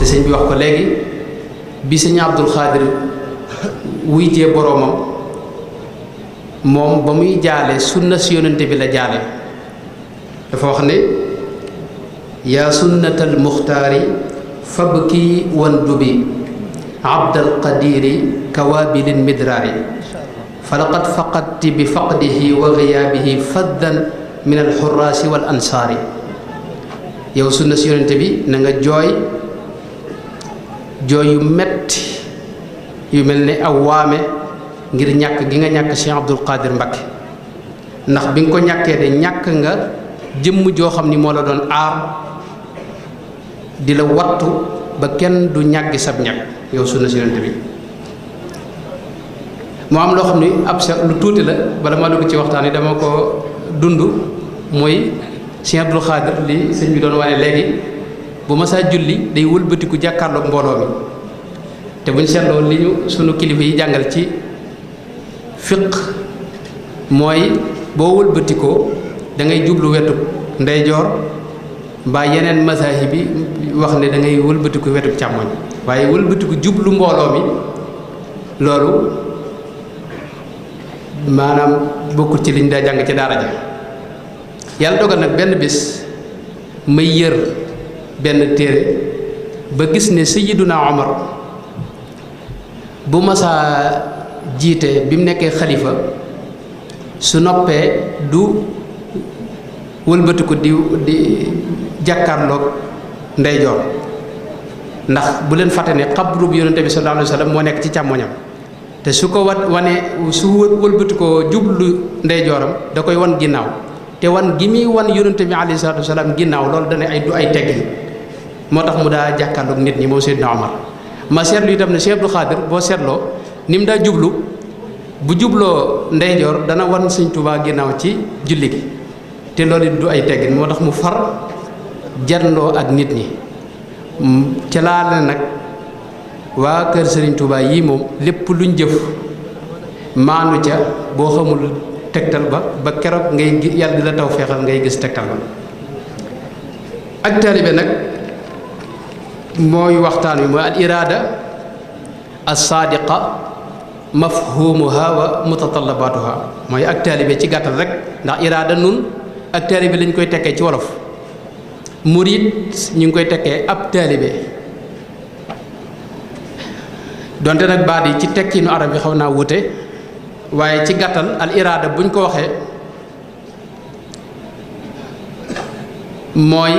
sëñ bi wax ko léegi bi sëñ Abdul Xaadir wuy jee boroomam moom ba muy jaale sunna si yonente bi la jaale dafa wax ne yaa sunnatal muxtaari fabki wan dubi abdal qadiri kawaabilin midraari falaqad faqadti bi faqdihi wa giyaabihi faddan min alxuraasi wal ansaari yow sunna si yonente bi na nga jooy yu metti yu mel ne aw waame ngir ñàkk gi nga ñàkk Cheikh Abdul Qadir Mbakke ndax bi nga ko ñàkkee de ñàkk nga jëmm joo xam ni moo la doon aar di la wattu ba kenn du ñàggi sab ñàkk yow sunna si yonente bi moo am loo xam ni ab sa lu tuuti la bala ma dugg ci waxtaan yi dama ko dund mooy Cheikh Abdul Qadir li sëñ bi doon wane léegi bu ma saa julli day wëlbatiku jàkkaarloog mbooloo mi te buñ seetloo li ñu sunu kilifa yi jàngal ci fiq mooy boo wëlbatikoo da ngay jublu wetu ndeyjoor mbaa yeneen mazahib bi wax ne da ngay wëlbatiku wetu càmmoñ waaye wëlbatiku jublu mbooloo mi loolu maanaam bokkul ci liñ daa jàng ci daara ja yàlla dogal nag benn bis may yër benn téere ba gis ne Sayyiduna Omar bu masaa jiite bi mu nekkee xalifa su noppee du wëlbatiku di jàkkaarloog ndeyjoor ndax bu leen fàtte ne xabru bi yonente bi sallallahu alayhi wa sallam moo nekk ci càmmoñam te su ko su wëlbatikoo jublu ndeyjooram da koy wan ginnaaw te wan gi muy wan yonente bi alayhi salaatu wasalaam ginnaaw loolu dana ay du ay teggin moo tax mu daa jàkkaarloog nit ñi moom Seydina Omar ma seetlu itam ne Cheikh Abdou Khadir boo seetloo ni mu daa jublu bu jubloo ndeyjoor dana wan Sëñ Tuubaa ginnaaw ci julli gi te loolu it du ay teggin moo tax mu far janloo ak nit ñi ca laa la nag waa kër Sëriñ Tuubaa yii moom lépp luñ jëf maanu ca boo xamul tegtal ba keroog ngay yàlla di la taw feexal ngay gis tegtal ba ak taalibe nag mooy waxtaan wi mooy al iraada as saadiqa mafhumuha wa mutatallabatuha mooy ak taalibe ci gàttal rek ndax iraada nun ak taalibe lañ koy tekkee ci wolof murid ñu ngi koy tekkee ab taalibe donte nag baat yi ci tekkiinu arab yi xaw naa wute waaye ci gàttal al iraada buñ ko waxee mooy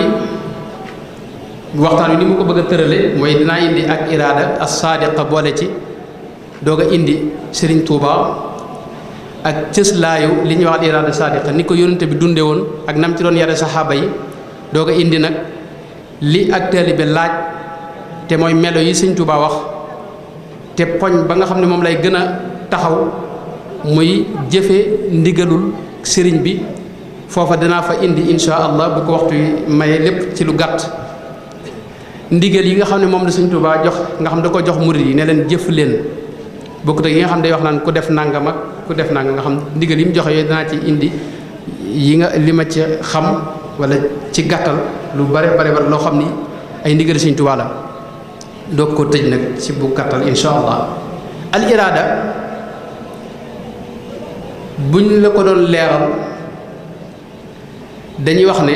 waxtaan wi ni mu ko bëgg a tërale mooy dinaa indi ak iraada as saadiqa boole ci doog a indi Serigne Touba ak cëslaayu li ñuy wax al iraada saadiqa ni ko yónnante bi dunde woon ak nam ci doon yare saxaaba yi doog a indi nag li ak taalibe laaj te mooy melo yi Serigne Touba wax te poñ ba nga xam ne moom lay gën a taxaw muy jëfe ndigalul sëriñ bi foofa dinaa fa indi insha allah bu ko waxtu maye lépp ci lu gàtt ndigal yi nga xam ne moom la Sëriñ Tuubaa jox nga xam da ko jox murid yi ne leen jëf leen bokkut ak yi nga xam ne day wax naan ku def nangam ak ku def nangam nga xam ndigal yi mu joxe yooyu dinaa ci indi yi nga li ma ci xam wala ci gàttal lu bare loo xam ni ay ndigal Sëriñ Tuubaa la doog ko tëj nag ci bu gàttal insha allah al iraada buñ la ko doon leeral dañuy wax ne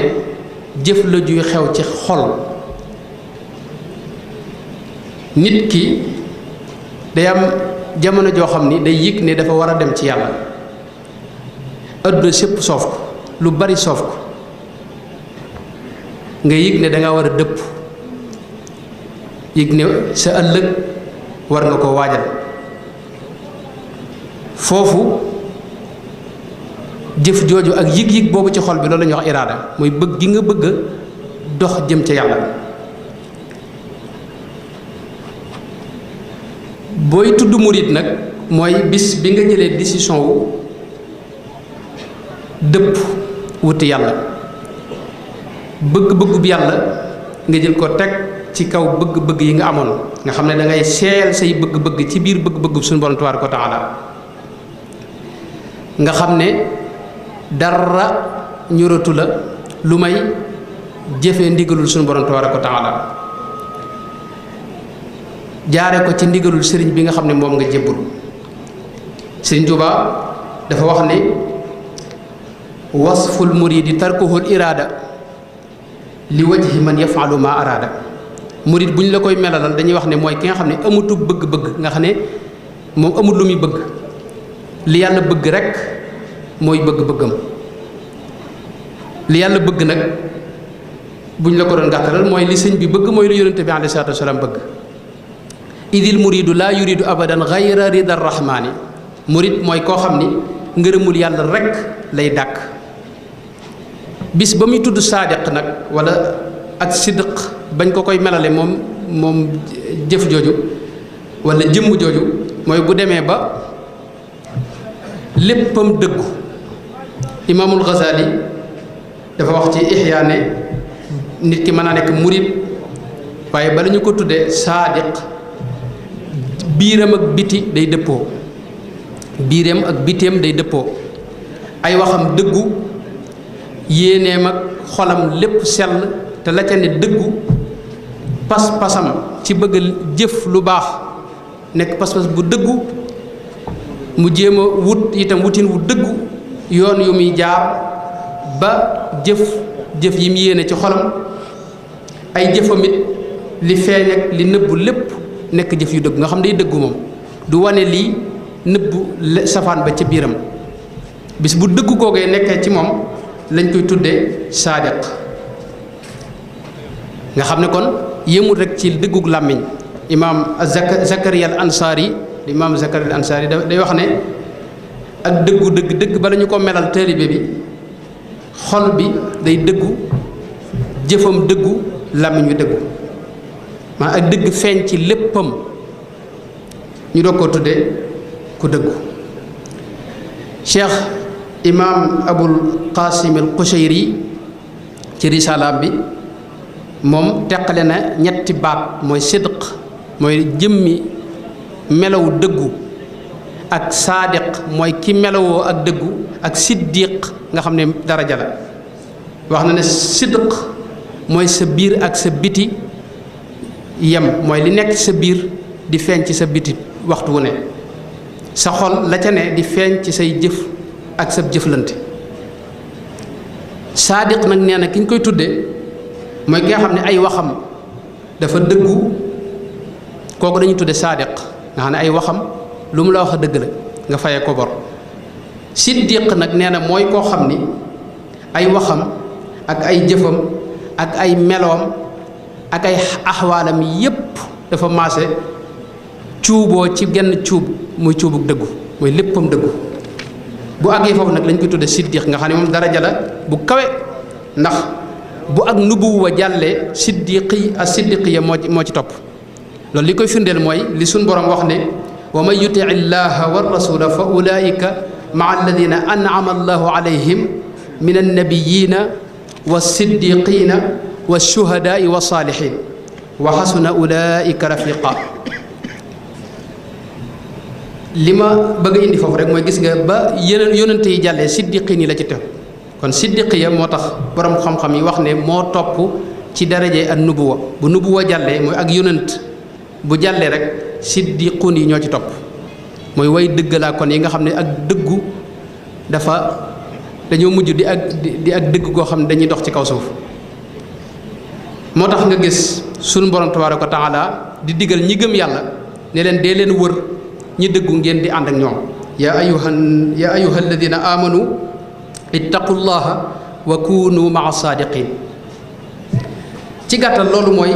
jëf la juy xew ci xol nit ki day am jamono joo xam ni day yëg ne dafa war a dem ci yàlla adduna sépp soof ko lu bari soof ko nga yëg ne danga war a dëpp yëg ne sa ëllëg war nga koo waajal foofu jëf jooju ak yëg-yëg boobu ci xol bi loolu la ñuy wax iraada mooy bëgg gi nga bëgg dox jëm ca yàlla booy tudd murit nag mooy bis bi nga jëlee décision wu dëpp wuti yàlla bëgg-bëggub yàlla nga jël ko teg ci kaw bëgg-bëgg yi nga amoon nga xam ne da ngay seeyal say bëgg-bëgg ci biir bëgg-bëgg suñu borom tabaaraka wa taala nga xam ne dara ñuratu la lu may jëfee ndigalul suñu borom tabaaraka wa taala jaare ko ci ndigalul sëriñ bi nga xam ne moom nga jébbul. Sëriñ Tuubaa dafa wax ne wasful muridi tarkuhul iraada li wajhi man yafalu ma araada. murid bu ñu la koy melalal dañuy wax ne mooy ki nga xam ne amutu bëgg-bëgg, nga xam ne moom amul lu muy bëgg, li yàlla bëgg rek mooy bëgg-bëggam. li yàlla bëgg nag bu ñu la ko doon gàttalal mooy li sëñ bi bëgg, mooy lu yonente bi alayhi salaatu wasalaam bëgg. idil muridu laa yuridu abadan gayra rida rahmaani. murid mooy koo xam ni ngërëmul yàlla rek lay dàkk. bis ba muy tudd saadiq nag wala ak sidq bañ ko koy melale moom jëf jooju wala jëmm jooju mooy bu demee ba léppam dëggu. imaamul Ghazali dafa wax ci Ihya ne nit ki mën a nekk murid waaye bala ñu ko tuddee saadiq biiram ak biti day dëppoo. biiram ak biteem day dëppoo. ay waxam dëggu, yéeneem ak xolam lépp sell te la ca ne dëggu. pas-pasam ci bëgg jëf lu baax nekk pas-pas bu dëggu. mu jéem a wut itam wutin wu dëggu yoon yu muy jaar ba jëf yi mu yéene ci xolam. ay jëfamit li feeñ ak li nëbbu lépp nekk jëf yu dëgg nga xam day dëggu moom du wane lii nëbbu safaan ba ca biiram. bis bu dëggu googee nekkee ci moom lañ koy tuddee saadiq. nga xam ne kon yëmul rek ci dëggug làmmiñ. imaam Zakariya al Ansaari imaam Zakariya al Ansaari day wax ne ak dëggu dëgg bala ñu ko melal taalibe bi xol bi day dëggu, jëfam dëggu, làmmiñ wi dëggu. maa ak dëgg feeñ ci léppam ñu doog koo tuddee ku dëggu. Cheikh imaam Abul Qasim al Qushayri ci risalaam bi moom teqale na ñetti baat mooy sidq mooy jëmmi melaw dëggu, ak saadiq mooy ki melawoo ak dëggu, ak siddiq nga xam ne daraja la. wax na ne sidq mooy sa biir ak sa biti yem, mooy li nekk ci sa biir di feeñ ci sa biti waxtu wu ne. sa xol la ca ne di feeñ ci say jëf ak sa jëflante. saadiq nag nee na ki ñu koy tuddee mooy ki nga xam ne ay waxam dafa dëggu, kooku dañuy tudde saadiq nga xam ne ay waxam lu mu la wax a dëgg la nga fayee ko bor. siddiq nag nee na mooy koo xam ni ay waxam ak ay jëfam ak ay meloom ak ay axwaalam yépp dafa maase cuuboo ci genn cuub muy cuubuk dëggu, mooy léppam dëggu. bu àggee foofu nag lañ koy tudde siddiq nga xam ne moom daraja la bu kawe, ndax bu ak nubuwa jàllee siddiqiya moo ci topp. loolu li koy firndeel mooy li suñ borom wax ne wa man yuti llaha wa rasula fa ulaika maa alladina an'ama allahu alayhim min annabiyina wa siddiqina wa shuhadaai wa saalihin wa xasuna ulaika rafiqa. li ma bëgg a indi foofu rek mooy gis nga ba yeneen yonente yi jàllee siddiqin yi la ci teg. kon siddiqiya moo tax borom xam-xam yi wax ne moo topp ci daraje ak nubuwa. bu nubuwa jàllee mooy ak yonent bu jàllee rek siddiqun yi ñoo ci topp, mooy way dëggalaa kon yi nga xam ne ak dëggu dañoo mujj di ak dëgg goo xam ne dañuy dox ci kaw suuf. moo tax nga gis sunu borom tabaaraka wa taala di digal ñi gëm yàlla ne leen dee leen wër ñi dëggu ngeen di ànd ak ñoom. yaa ayyuha alladina amanu ittaqullaha wa kunu maa saadiqin. ci gàttal loolu mooy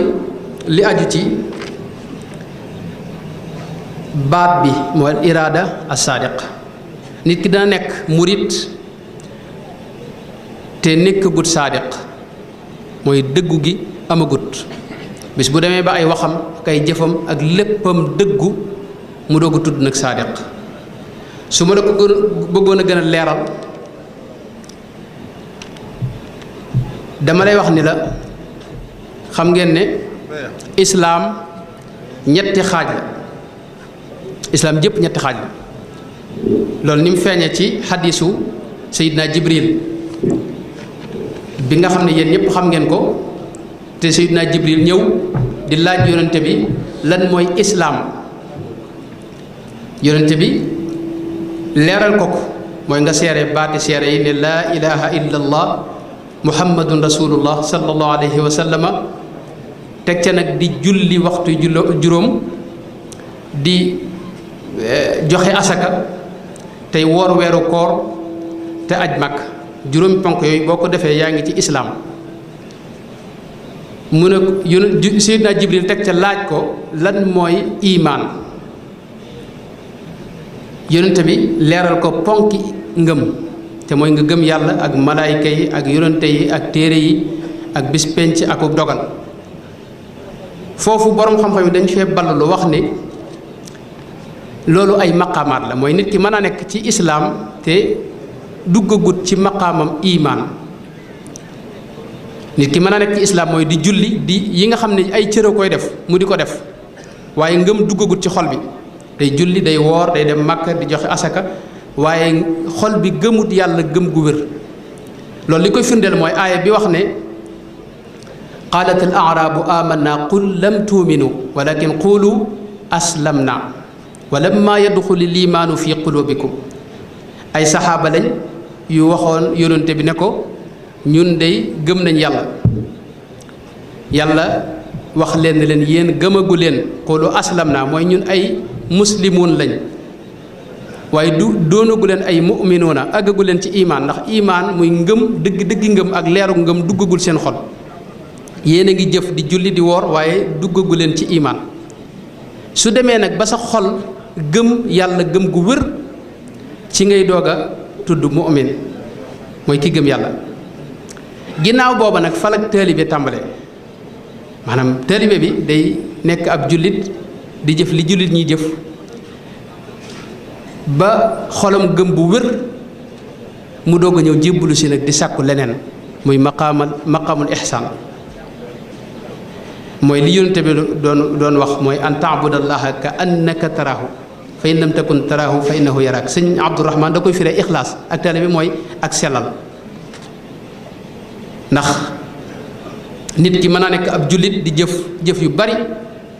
li aju ci baat bi mooy iraada as-saadiq. nit ki dana nekk murit te nekkagut saadiq, mooy dëggu gi amagut. bis bu demee ba ay waxam ak ay jëfam ak léppam dëggu mu doog a tudd nag saadiq. su ma la ko bëggoon a gën a leeral dama lay wax ni la xam ngeen ne islaam ñetti xaaj la. islaam jëpp ñetti xaaj la. loolu ni mu feeñee ci xadiisu Seydina Jibril bi nga xam ne yéen ñëpp xam ngeen ko te Seydina Jibril ñëw di laaj yonente bi lan mooy islaam yonente bi leeral ko mooy nga seere baati seere yi ne laa ilaha illa allah muhammadun rasulullah sallallahu alayhi wa sallama teg ca nag di julli waxtu juróom di joxe asaka tey woor weeru koor te aj mag juróomi ponk yooyu boo ko defee yaa ngi ci islaam mu ne Seydina Jibril teg ca laaj ko lan mooy imaan yonente bi leeral ko ponki ngëm te mooy nga gëm yàlla ak malaayka yi ak yonente yi ak téere yi ak bis penc ak dogal foofu boroom xam-xam yi dañ fee ballu wax ni loolu ay maqaamaat la mooy nit ki mën a nekk ci islaam te duggagut ci maqaamam imaan nit ki mën a nekk ci islaam mooy di julli di yi nga xam ne ay cër a koy def mu di ko def waaye ngëm duggagut ci xol bi day julli day woor day dem Makka di joxe asaka waaye xol bi gëmut yàlla gëm gu wér loolu li koy firndeel mooy aaya bi wax ne qaalat al aarabu amanna qul lam tuuminu walakin qulu aslamna wa lamma yadxuli liimaanu fi qulubikum ay saxaaba lañ yu waxoon yonente bi ne ko ñun dey gëm nañ yàlla wax leen ne leen yéen gëmagu leen qulu aslamna mooy ñun ay muslimoon lañ waaye doonagu leen ay mu'minoona àggagu leen ci imaan ndax imaan muy ngëm dëggi ngëm ak leeru ngëm duggagul seen xol yéen a ngi jëf di julli di woor waaye duggagu leen ci imaan su demee nag ba sa xol gëm yàlla gëm gu wér ci ngay doog a tudd mu'min mooy ki gëm yàlla ginnaaw booba nag falak taalibe tàmbale maanaam taalibe bi day nekk ab jullit di jëf li jullit ñiy jëf ba xolam gëm bu wér mu doog a ñëw jébbalu si nag di sàkku leneen muy maqaamul ihsaan mooy li yonente bi doon wax mooy an taabudallaha ka annaka taraahu fa in lam takun taraahu fa innahu yaraak sëñ Abdourahman da koy firee ixlaas ak taalibe bi mooy ak sellal ndax nit ki mën naa nekk ab jullit di jëf yu bari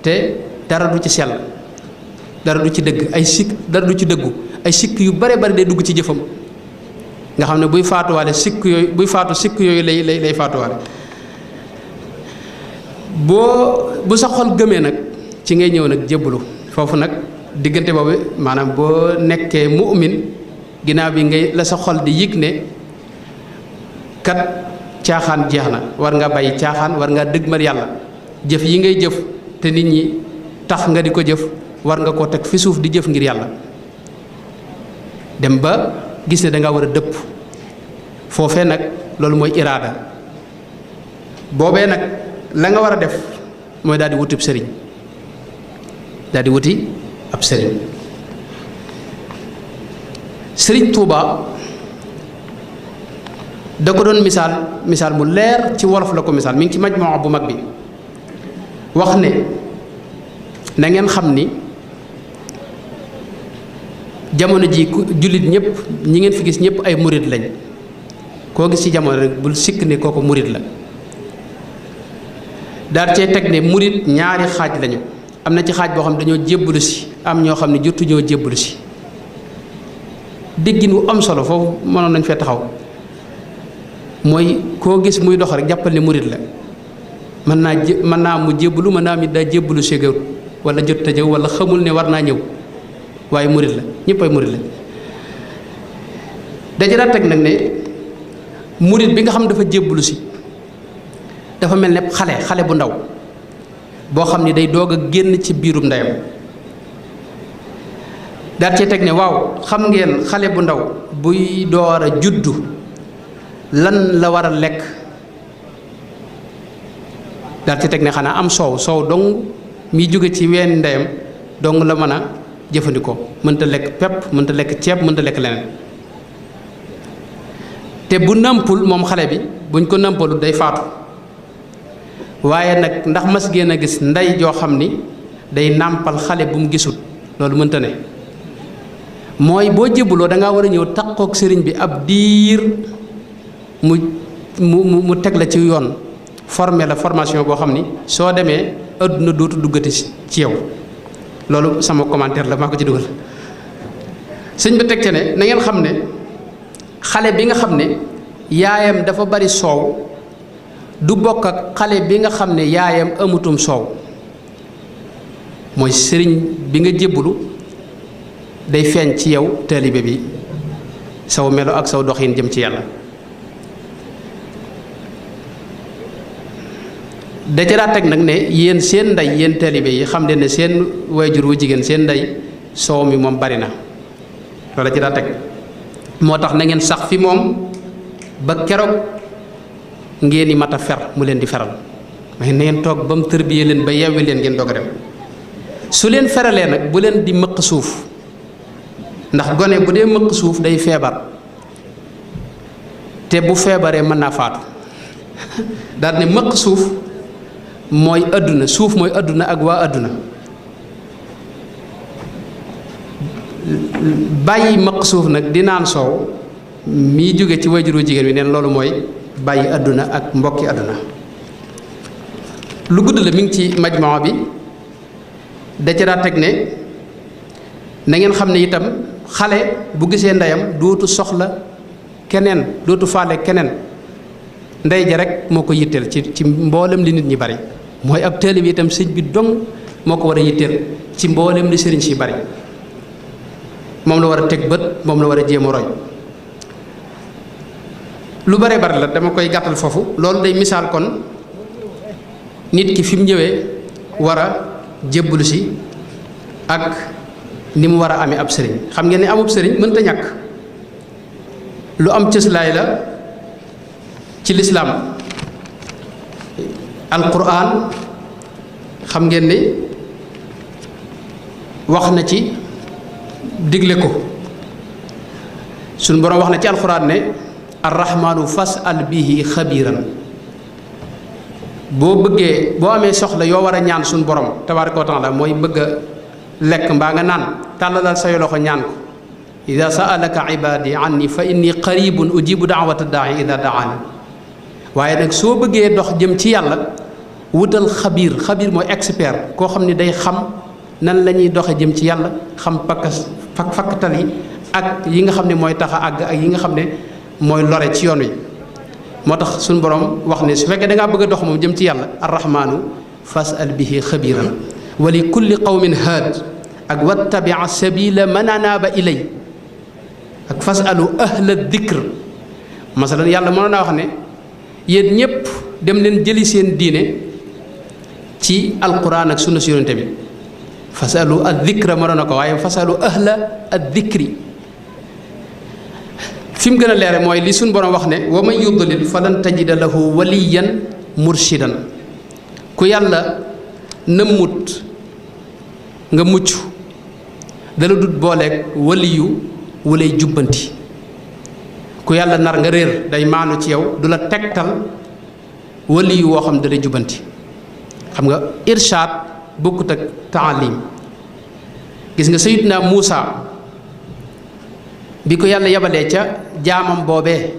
te dara du ci sell dara du ci dëgg dara du ci dëggu ay sikk yu bare bari day dugg ci jëfam nga xam ne buy faatuwaale sikk yooyu lay faatuwaale bu sa xol gëmee nag ci ngay ñëw nag jébbalu foofu nag diggante boobu maanaam boo nekkee mu'min ginnaaw bi ngay la sa xol di yëg ne kat caaxaan jeex na war nga bàyyi caaxaan war nga dëgmal yàlla jëf yi ngay jëf te nit ñi tax nga di ko jëf war nga koo teg fi suuf di jëf ngir yàlla dem ba gis ne danga war a dëpp foofee nag loolu mooy iraada boobee nag la nga war a def mooy daal di wuti ab sëriñ daal di wuti ab sëriñ Tuuba da ko doon misaal mu leer ci wolof la ko misaal mi ngi ci majmuwa bu mag bi wax ne na ngeen xam ni jamono ji jullit ñëpp ñi ngeen fi gis ñëpp ay murit lañ koo gis ci jamono rek bul sikk ne kooku murit la daal cee teg ne murit ñaari xaaj lañu am na ci xaaj boo xam ne dañoo jébbalu si am ñoo xam ne jotu ñoo jébbalu si déggin wu am solo foofu mënoon nañ fee taxaw mooy koo gis muy dox rek jàppal ne murit la mën naa mu jébbalu mën naa mi daa jébbalu ségéwut wala jot ta jëw wala xamul ne war naa ñëw waaye murit la ñëpp ay murit la daja daa teg nag ne murit bi nga xam dafa jébbalu si dafa mel ne xale bu ndaw boo xam ni day doog a génn ci biirum ndeyam daal cee teg ne waaw xam ngeen xale bu ndaw buy door a juddu lan la war a lekk daal cee teg ne xanaa am soow dong mi jóge ci ween ndeyam dong la mën a jëfandikoo mënta lekk pepp mënta lekk ceeb mënta lekk leneen te bu nàmpul moom xale bi buñ ko nàmpalu day faatu waaye nag ndax mas ngeen a gis ndey joo xam ni day nàmpal xale bu mu gisul loolu mënta ne mooy boo jébbuloo da ngaa war a ñëw takkook sëriñ bi ab diir mu teg la ci yoon formé la formation boo xam ni soo demee adduna dootu duggati ci yow. loolu sama commentaire la maa ko ci dugal. sëñ ba teg ca ne na ngeen xam ne xale bi nga xam ne yaayam dafa bari soow du bokk ak xale bi nga xam ne yaayam amutum soow. mooy sëriñ bi nga jébbalu day feeñ ci yow taalibe bi saw melo ak saw doxin jëm ci yàlla. da ca daa teg nag ne yéen seen ndey yéen taalibe yi xam leen ne seen waajur wu jigéen seen ndey soow mi moom bari na loolu ci daa teg moo tax na ngeen sax fi moom ba keroog ngeen di mat a fer mu leen di feral mais na ngeen toog ba mu tërbiyee leen ba yewwi leen ngeen doog a dem. su leen feralee nag bu leen di mëq suuf ndax gone bu dee mëq suuf day feebar te bu feebaree mën naa faatu daal ne mëq suuf mooy àdduna suuf mooy àdduna ak waa àdduna bàyyi mëq suuf nag di naan soow mii jóge ci wayjuru jigéen wi neen loolu mooy bàyyi àdduna ak mbokki àdduna. lu gudd la mi ngi ci majmaa bi da ca daa teg ne na ngeen xam ne itam xale bu gisee ndeyam dootu soxla keneen dootu faale keneen ndey ja rek moo ko yitteel ci mboolem li nit ñi bari mooy ab taalibe bi itam sëñ bi dong moo ko war a yitteel ci mboolem li sëriñ si bari moom la war a teg bët moom la war a jéem a roy. lu bare bari la dama koy gàttal foofu loolu day misaal kon nit ki fi mu ñëwee war a jébbalu si ak ni mu war a amee ab sëriñ xam ngeen ne amub sëriñ mënta ñàkk lu am cëslaay la ci lislaam. alquran xam ngeen ne wax na ci digle ko suñu boroom wax na ci alquran ne arrahmaanu fas'al bihi xabiiran boo bëggee boo amee soxla yoo war a ñaan suñu borom tabaaraka wa taala mooy bëgg a lekk mbaa nga naan tàllalal say loxo ñaan ko ida sa'alaka ibaadi anni fa inni qaribun ujibu daawata daai ida daani waaye nag soo bëggee dox jëm ci yàlla wutal xabiir mooy expert koo xam ne day xam nan la ñuy doxe jëm ci yàlla xam fakkatal yi ak yi nga xam ne mooy tax a àgg ak yi nga xam ne mooy lore ci yoon wi. moo tax suñu borom wax ne su fekkee da ngaa bëgg a dox moom jëm ci yàlla arrahmaanu fas'al bihi xabiiran wa li kulli qawmin haad ak wattabia sabila man anaaba ilay ak fasalu ahla dikr masalan yàlla mënoon naa wax ne yéen ñëpp dem leen jëli seen diine ci alquran ak sunna si yonente bi fasalu ad dikra mënoon na ko waaye fasalu ahla ad dikri fi mu gën a leere mooy li suñ borom wax ne wa man yudlil falan tajida lahu waliyan murshidan ku yàlla nëmmut nga mucc dala dut booleeg waliyu wulay jubbanti ku yàlla nar nga réer day maanu ci yow du la tegtal waliyu woo xam dalay jubbanti xam nga irshaad bokkut ak taalim gis nga sayyidina Muusa bi ko yàlla yabalee ca jaamam boobee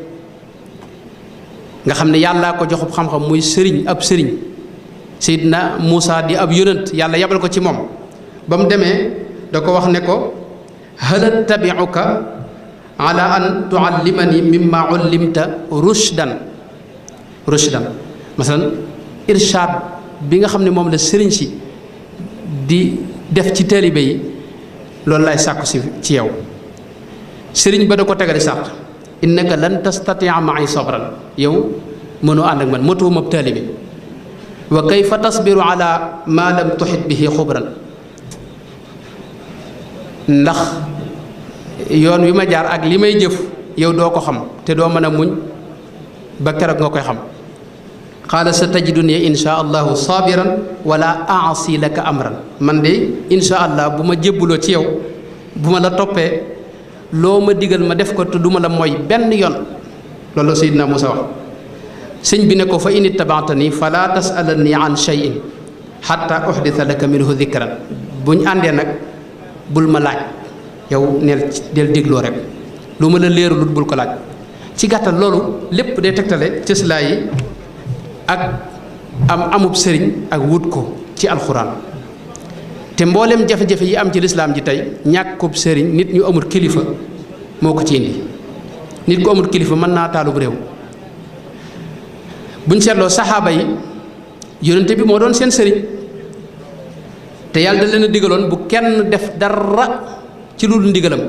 nga xam ne yàllaa ko joxub xam-xam muy sëriñ ab sëriñ Seydina Muusa di ab yonant yàlla yabal ko ci moom ba mu demee da ko wax ne ko hal attabi'uka ala an tuallimani mimma ullimta rushdan masalan irshaad bi nga xam ne moom la sëriñ si di def ci taalibe yi loolu lay sàkku si ci yow sëriñ ba da ko tegali sàrt innaka lan tastatia ma'i sabran yow mënoo ànd ak man matuwuma ab taalibe wa kayfa tasbiru ala ma lam tuhit bihi xubran ndax yoon wi ma jaar ak li may jëf yow doo ko xam te doo mën a muñ ba keroog nga koy xam qaala sa tajiduni insha allahu sabiran wala aasi laka amran man de insha allah bu ma jébbuloo ci yow bu ma la toppee loo ma digal ma def ko te du ma la mooy benn yoon loolu Seydina Muusa wax sëñ bi ne ko fa in ittabaatani fala tasalani an shay'in xatta uhdita laka minhu dikran buñ àndee nag bul ma laaj yow neel del dégloo rek lu ma la leeralut bul ko laaj ci gàttal loolu lépp day tegtale cëslaa yi ak amub sëriñ ak wut ko ci alxuraan te mboolem jafe-jafe yi am ci lislaam ji tey ñàkkub sëriñ nit ñu amul kilifa moo ko ci indi nit ku amul kilifa mën naa taalub réew buñ seetloo saxaaba yi yonente bi moo doon seen sëriñ te yàlla da leen a digaloon bu kenn def dara ci lu dul ndigalam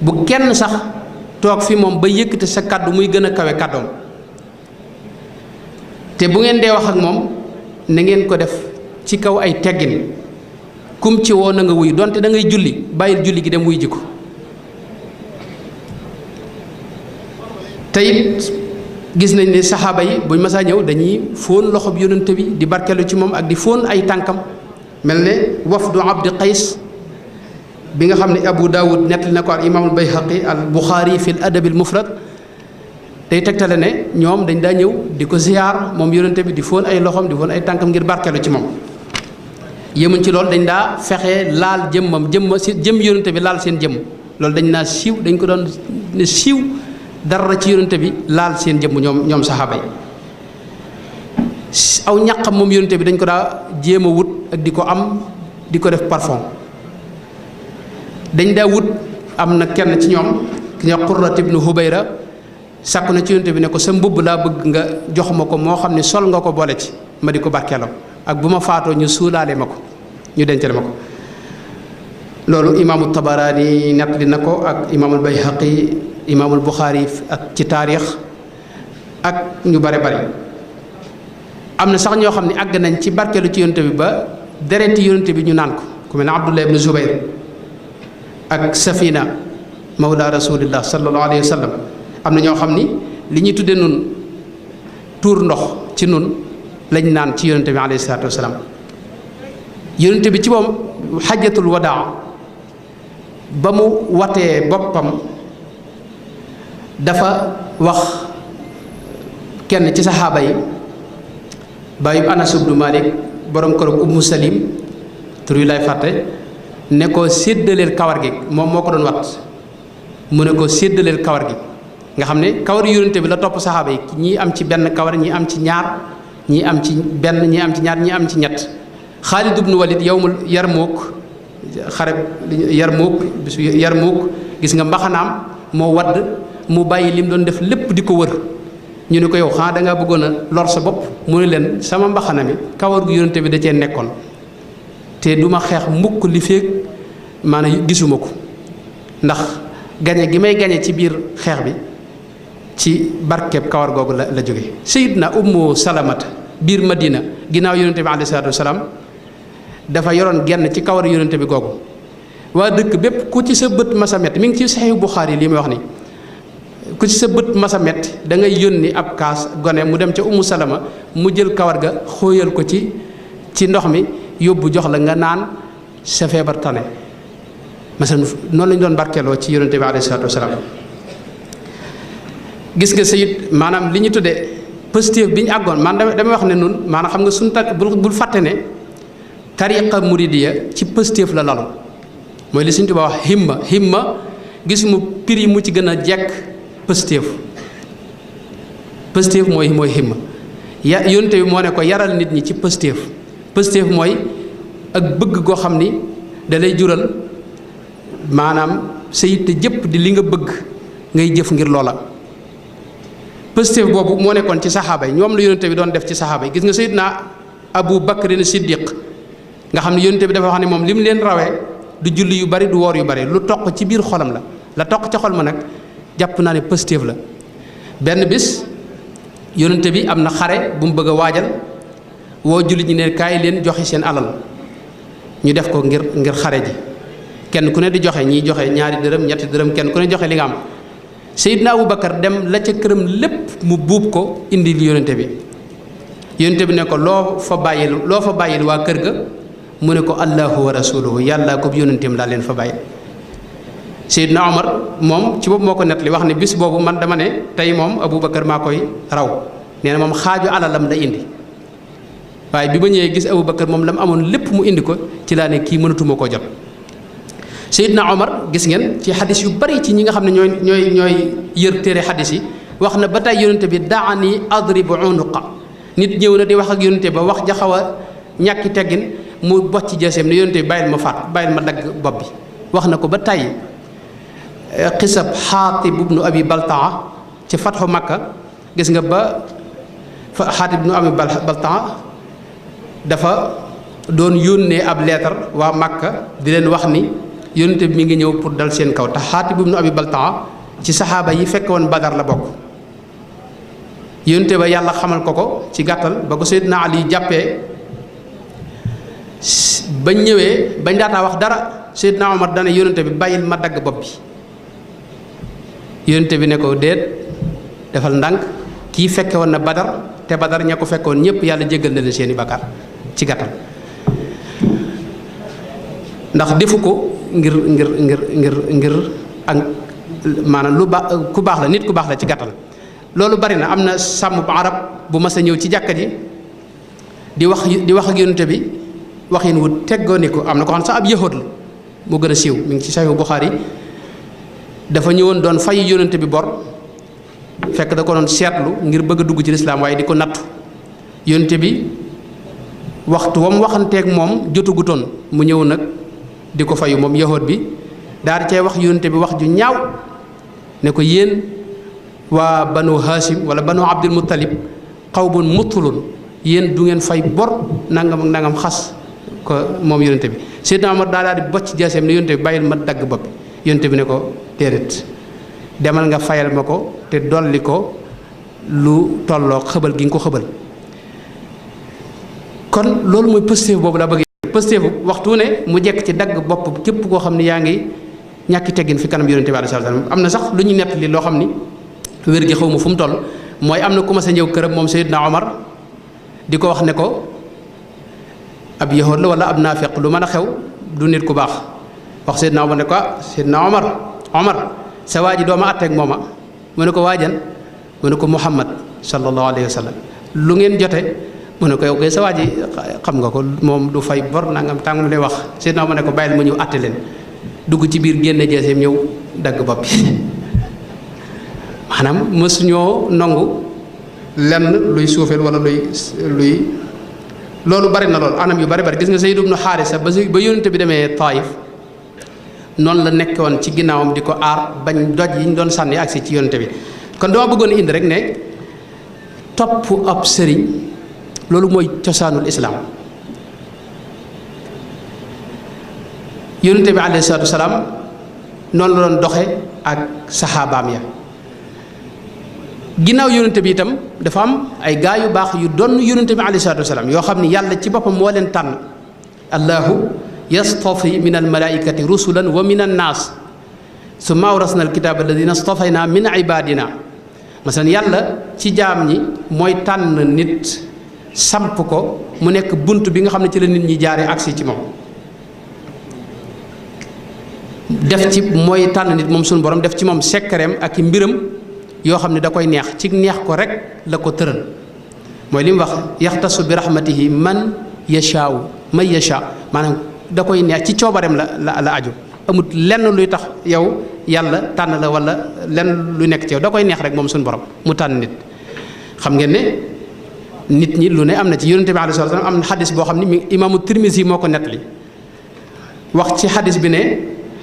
bu kenn sax toog fi moom ba yëkkate sa kàddu muy gën a kawe kàddoom te bu ngeen dee wax ak moom na ngeen ko def ci kaw ay teggin kum ci woo na nga wuy donte da ngay julli bàyyil julli gi dem wuy ji ko te it gis nañ ne saxaaba yi buñ masaa ñëw dañuy fóon loxob yonent bi di barkelu ci moom ak di fóon ay tànkam mel ne wafdu abdi qays bi nga xam ne abu daawud nettali na ko al imaamul bayhaqi al buxaari fi l adabil mufrad day tegtale ne ñoom dañ daa ñëw di ko ziyaar moom yonent bi di fóon ay loxoom di fóon ay tànkam ngir barkelu ci moom yëmuñ ci loolu dañ daa fexe laal jëm yonent bi laal seen jëmm loolu dañ naa siiw dañ ko doon ne siiw dara ci yonente bi laal seen jëmm ñoom saxaaba yi aw ñaqam moom yonente bi dañ ko daa jéem a wut ak di ko am di ko def parfum dañ daa wut am na kenn ci ñoom ki ñuy wax Qurrat ibnu Hubayra sàkku na ci yonente bi ne ko sa mbubb laa bëgg nga jox ma ko moo xam ne sol nga ko boole ci ma di ko barkeeloo ak bu ma faatoo ñu suulaale ma ko ñu dencale ma ko loolu imaamu Tabaraani nettali na ko ak imaamul Bayhaqi imaamul Buxaari ak ci taarix ak ñu bare bari am na sax ñoo xam ne àgg nañ ci barkeelu ci yonte bi ba dereti yonte bi ñu naan ko ku mel ne Abdullah ibn Zubayr ak Safina mawla rasulillah sallallahu alayhi wa sallam am na ñoo xam ni li ñuy tudde nun tuur ndox ci nun lañ naan ci yonte bi alayhi salaatu wasalaam yonte bi ci moom xajjatul wadaa ba mu watee boppam dafa wax kenn ci saxaaba yi bàyyib Anas ibnu Malik borom kërug Ummu Salim tur wi lay fàtte ne ko séddaleel kawar gi moom moo ko doon wat mu ne ko séddaleel kawar gi nga xam ne kawar yonente bi la topp saxaaba yi ñii am ci benn kawar ñii am ci ñaar ñii am ci benn ñii am ci ñaar ñii am ci ñett Xaalid ibnu Walid yawmul Yarmuuk xareb Yarmuuk gis nga mbaxanaam moo wadd mu bàyyi lim doon def lépp di ko wër ñu ne ko yow xanaa da ngaa bëggoon a lor sa bopp mu ne leen sama mbaxana mi kawar gu yonente bi da cee nekkoon te du ma xeex mukk li feeg maanaam gisuma ko ndax gañe gi may gañe ci biir xeex bi ci barkeb kawar googu la jóge Sayyidna Ummu Salamata biir Madina ginnaaw yonente bi alayhi salaatu wasalaam dafa yoroon genn ci kawar yonente bi googu waa dëkk bépp ku ci sa bët masa metti mi ngi ci Sahih Bukhari lii may wax ni ku ci sa bët masa metti da ngay yónni ab kaas gone mu dem ca Ummu Salama mu jël kawar ga xóoyal ko ci ndox mi yóbbu jox la nga naan sa feebar tane masalan noonu lañu doon barkeeloo ci yonente bi alayhi salaatu wasalaam gis nga sayid maanaam li ñu tuddee positif bi ñu àggoon man damay wax ne nun maanaam xam nga suñu bul fàtte ne tariqa muridiya ci positif la lalu mooy li Sëñ Tuubaa wax himma gis mu prix mu ci gën a jekk positif mooy himma yonente bi moo ne ko yaral nit ñi ci positif mooy ak bëgg goo xam ni da lay jural maanaam sa yitte jëpp di li nga bëgg ngay jëf ngir loola positif boobu moo nekkoon ci saxaaba yi ñoom la yonente bi doon def ci saxaaba yi gis nga Sayyidna Abu Bakrin Siddiq nga xam ne yonente bi dafa wax ne moom li mu leen rawee du julli yu bari du woor yu bari lu toq ci biir xolam la toq ca xol ma nag jàpp naa ne positif la benn bis yonente bi am na xare bu mu bëgg a waajal woo julli ñi ne kaay leen joxe seen alal ñu def ko ngir xare ji kenn ku ne di joxe ñiy joxe ñaari dërëm ñetti dërëm kenn ku ne joxe li nga am Seydina Abu Bakar dem la ca këram lépp mu buub ko indi yonente bi ne ko loo fa bàyyil waa kër ga mu ne ko allahu wa rasuluhu yàlla ko yonenteem laa leen fa bàyyil Seydina Omar moom ci boobu moo ko nettali wax ne bis boobu man dama ne tey moom Abu Bakar maa koy raw nee na moom xaaju alalam la indi waaye bi ma ñëwee gis Abu Bakar moom la mu amoon lépp mu indi ko ci laa ne kii mënatuma koo jot Seydina Omar gis ngeen ci xadis yu bari ci ñi nga xam ne ñooy yër téere xadis yi wax na ba tey yonente bi daani adribu unuqa nit ñëw na di wax ak yonente ba wax ja xaw a ñàkki teggin mu bocc jaaseem ne yonente bi bàyyil ma faat bàyyil ma dagg bopp bi wax na ko ba tàyyi xisab Xaatib ibnu Abi Baltaa ci fatxu Makka gis nga ba Xaatib ibnu Abi Baltaa dafa doon yónnee ab leetar waa Makka di leen wax ni yonente bi mi ngi ñëw pour dal seen kaw te Xaatib ibnu Abi Baltaa ci saxaaba yi fekk woon Badar la bokk yonente ba yàlla xamal ko ci gàttal ba ko Seydina Ali jàppee bañ ñëwee bañ daataa wax dara Seydina Omar dana yonente bi bàyyil ma dagg bopp bi yonente bi ne ko déet defal ndànk kii fekke woon na Badar te Badar ña ko fekkoon ñëpp yàlla jéggal na leen seeni bakkaar ci gàttal ndax defu ko ngir ak maanaam lu baax ku baax la nit ku baax la ci gàttal. loolu bari na am na sàmm bu arab bu mas a ñëw ci jàkka ji di wax ak yonente bi waxin wu teggooniku am na ko xam sax ab yahood la mu gën a siiw mi ngi ci Sahih Bukhari dafa ñëwoon doon fay yonente bi bor fekk da ko doon seetlu ngir bëgg a dugg ci lislaam waaye di ko nattu yonente bi waxtu wa mu waxanteeg moom jotugutoon mu ñëw nag di ko fayu moom yahood bi daal di cay wax yonente bi wax ju ñaaw ne ko yéen waa banu Hashim wala banu Abdul Muttalib qawmun mutulun yéen du ngeen fay bor nangam ak nangam xas ko moom yonente bi Seydina Omar daal di bocc jaaseem ne yonente bi bàyyil ma dagg bopp bi yonente bi ne ko déedéet demal nga fayal ma ko te dolli ko lu tolloo xëbal gi nga ko xëbal kon loolu mooy pëstéef boobu la bëgg pëstéefu waxtu ne mu jekk ci dagg bopp képp koo xam ne yaa ngi ñàkki teggin fi kanam yonente bi alayhi salaam am na sax lu ñu nettali loo xam ni wér gi xaw ma fu mu toll mooy am na ku ma sa ñëw këram moom Seydina Omar di ko wax ne ko ab yahood la wala ab naafiq lu mën a xew du nit ku baax wax Seydina Omar ne ko Seydina Omar sa waa ji doo ma àtteeg mooma mu ne ko waajan mu ne ko Muhammad sallallahu alayhi wa sallam lu ngeen jote mu ne ko yow kay sa waa ji xam nga ko moom du fay bor nangam tàng lay wax Seydina Omar ne ko bàyyil ma ñëw àtte leen dugg ci biir génne jeeseem ñëw dagg bopp bi maanaam mësuñoo nangu lenn luy suufeel wala luy loolu bari na loolu anam yu bari gis nga Zayd ibn Haarisa ba yónnente bi demee Taayif noonu la nekkoon ci ginnaawam di ko aar bañ doj yi ñu doon sànni agsi ci yónnente bi kon dama bëggoon indi rek ne topp ab sëriñ loolu mooy cosaanul islaam yónnente bi alayhi salaatu wasalaam noonu la doon doxe ak saxaabaam ya ginnaaw yónnente bi itam dafa am ay gaa yu baax yu doon yónnente bi alayhi salaatu wasalaam yoo xam ni yàlla ci boppam moo leen tànn allahu yastafi min almalaikati rusulan wa min annaas summa awrasna alkitaba alladina stafayna min ibadina masalan yàlla ci jaam ñi mooy tànn nit samp ko mu nekk bunt bi nga xam ne ci la nit ñi jaare agsi ci moom def ci mooy tànn nit moom suñu borom def ci moom sekkareem ak i mbiram yoo xam ne da koy neex ci neex ko rek la ko tëral mooy li mu wax yaxtasu bi rahmatihi man yashaaw man yasha maanaam da koy neex ci coobareem la aju amut lenn luy tax yow yàlla tànn la wala lenn luy nekk ci yow da koy neex rek moom suñu borom mu tànn nit xam ngeen ne nit ñi lu ne am na ci yonente bi alayhi salaam am na xadis boo xam ne imaamu Tirmisi moo ko nettali wax ci xadis bi ne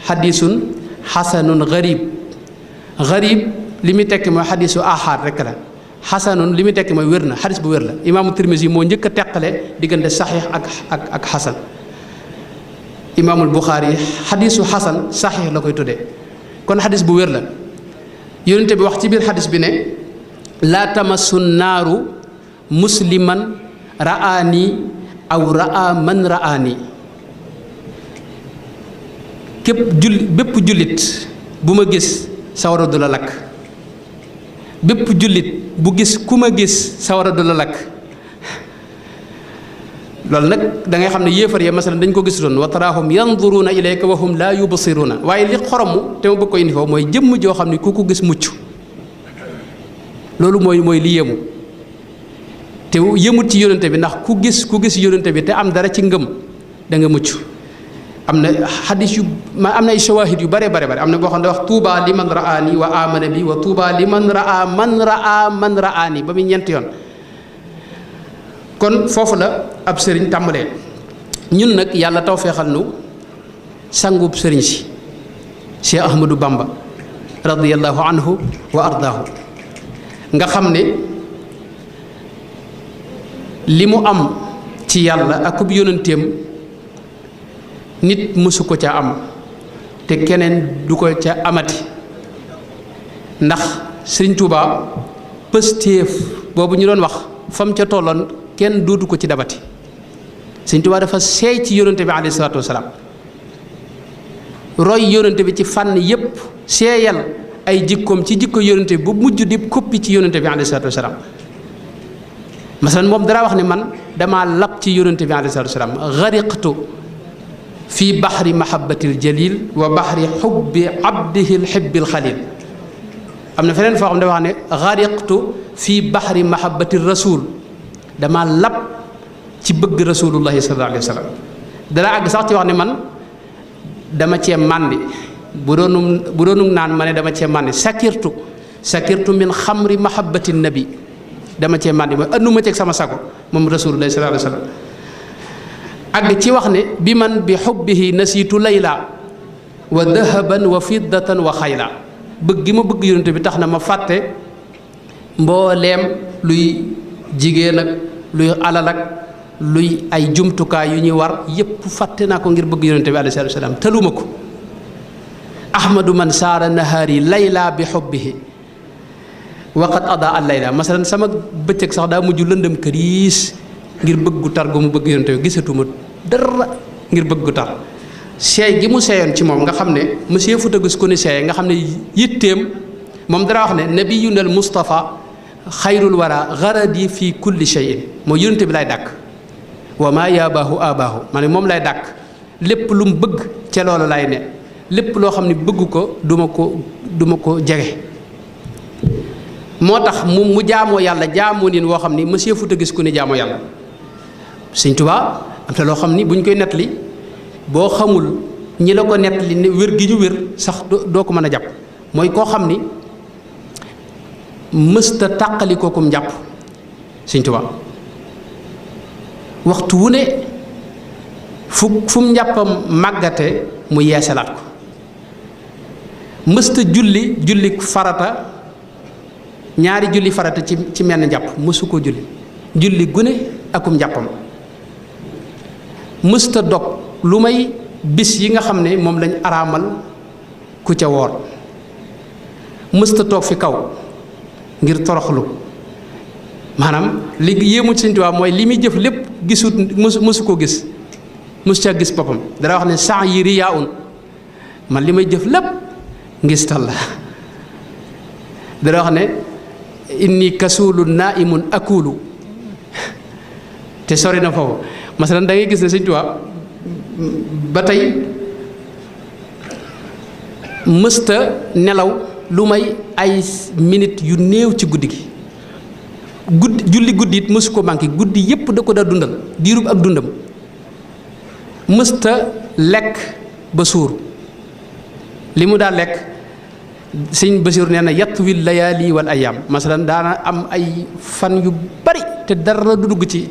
xadisun xasanun garib li muy tekki mooy xadisu ahad rek la xasanun li muy tekki mooy wér na xadis bu wér la imaamu Tirmisi moo njëkk a teqale diggante saxiix ak xasan imaamul Buxaari xadisu xasan saxiix la koy tuddee kon xadis bu wér la yonente bi wax ci biir xadis bi ne laa tamassu naaru musliman ra'aani aw ra'a man ra'aani bépp jullit bu ma gis sawara du la lakk bépp jullit bu gis ku ma gis sawara du la lakk loolu nag da ngay xam ne yéefar ya masalan dañ ko gis doon wa taraahum yanduruuna ilayka wa hum laa yubsiruuna waaye li xoromu te ma bëgg ko indi foofu mooy jëmm joo xam ne ku ko gis mucc loolu mooy li yéemu te yëmut ci yónnente bi ndax ku gis yónnente bi te am dara ci ngëm da nga mucc am na xadis am na ay shawahid yu bare am na boo xam ne wax tuuba liman raani wa amana bi wa tuuba liman raa man raani ba muy ñeenti yoon kon foofu la ab sëriñ tàmbalee. ñun nag yàlla taw feexal nu sangub sëriñ si Cheikh Ahmadou Bamba radiyallahu anhu wa ardaahu nga xam ne li mu am ci yàlla akub yónnenteem nit mësu ko ca am te keneen du ko ca amati ndax sëriñ Tuubaa pëstéef boobu ñu doon wax fam ca tolloon kenn dootu ko ci dabati sëriñ Tuubaa dafa seey ci yónnente bi alayhi salaatu wasalaam roy yónnente bi ci fànn yépp seeyal ay jikkoom ci jikko yónnente bi bu mujj di koppi ci yónnente bi alayhi salaatu wasalaam masalan moom dara wax ne man dama lab ci yónnente bi alayhi salaatu wasalaam gariqtu fi baxri mahabbatil jalil wa baxri xubbi abdihil xibbil xalil am na feneen foo xam ne wax ne gariqtu fi baxri mahabbatir rasul dama lab ci bëgg rasulullahi sallallahu alayhi wa sallam dana àgg sax ci wax ne man dama cee màndi bu doonum naan ma ne dama cee màndi sakirtu min xamri mahabbati nabi dama cee màndi mooy anduma ceeg sama sago moom rasulullahi sallallahu alayhi wa sallam àgg ci wax ne bi man bi xubbihi nasiitu layla wa dahaban wa fiddatan wa xayla bëgg gi ma bëgg yonente bi tax na ma fàtte mbooleem luy jigéen ak luy alal ak luy ay jumtukaay yu ñuy war yépp fàtte naa ko ngir bëgg yonente bi alayhi salaatu wa salaam tëluma ko ahmadu man saara nahaari layla bi xubbihi waqad ada al layla masalan sama bëccëg sax daa mujj lëndëm këriis ngir bëggu tar gu mu bëgg yonente bi gisatuma dara ngir bëggu tar seey gi mu seeyoon ci moom nga xam ne monsieur Fouta gis ko ni seey nga xam ne yitteem moom dara wax ne nabiyuna al mustafa xayrul wara garadi fi kulli shay'in moo yonente bi lay dàkk wa maa yaabaahu abaahu ma ne moom lay dàkk lépp lu mu bëgg ca loolu lay ne lépp loo xam ne bëgg ko duma ko jege moo tax mu jaamoo yàlla jaamoo nin woo xam ni monsieur Fouta gis ku ne jaamoo yàlla Sëñ Tuubaa am te loo xam ni buñ koy nettali boo xamul ñi la ko nettali ne wér gi ñu wér sax doo ko mën a jàpp mooy koo xam ni mësta tàqali kookum jàpp Sëñ Tuubaa waxtu wu ne fu mu njàppam màggate mu yeesalaat ko mësta julli farata ñaari julli farata ci menn njàpp mësu ko julli gune akum njàppam mësta dog lu may bis yi nga xam ne moom lañ araamal ku ca woor mësta toog fi kaw ngir toroxlu maanaam li yéemu Sëñ Tuubaa mooy li muy jëf lépp gisut mësu ko gis mësu ca gis boppam dara wax ne saa yi riyaa un man li may jëf lépp ngistal la dara wax ne inni kasuulu naimun akulu te sori na foofu masalan da ngay gis ne Sëñ Tuubaa ba tey mësta nelaw lu may ay minute yu néew ci guddi gi julli guddi it mësu ko manqué guddi yépp da ko daa dundal diirub ak dundam mësta lekk ba suur li mu daa lekk Sëñ Basiru nee na yatwil layaali wal ayaam masalan daana am ay fan yu bari te dara du dugg ci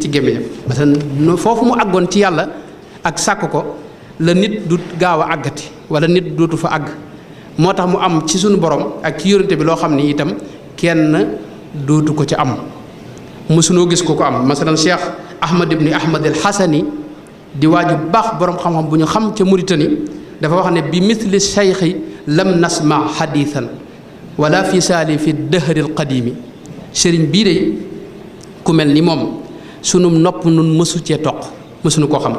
gémmiñam masalan foofu mu àggoon ci yàlla ak sàkk ko la nit du gaaw a àggati wala nit dootu fa àgg moo tax mu am ci sunu borom ak ci yónnente bi loo xam ni itam kenn dootu ko ci am mësunoo gis ko am masalan Cheikh Ahmad ibni Ahmad al Xasani di waaju baax borom xam-xam bu ñu xam ca Mauritanie dafa wax ne bi mithli cheikhi lam nasma xadiisan wala fi saali fi dëhri al qadimi sëriñ bii de ku mel ni moom sunu nopp nun mësu cee toq mësuñu koo xam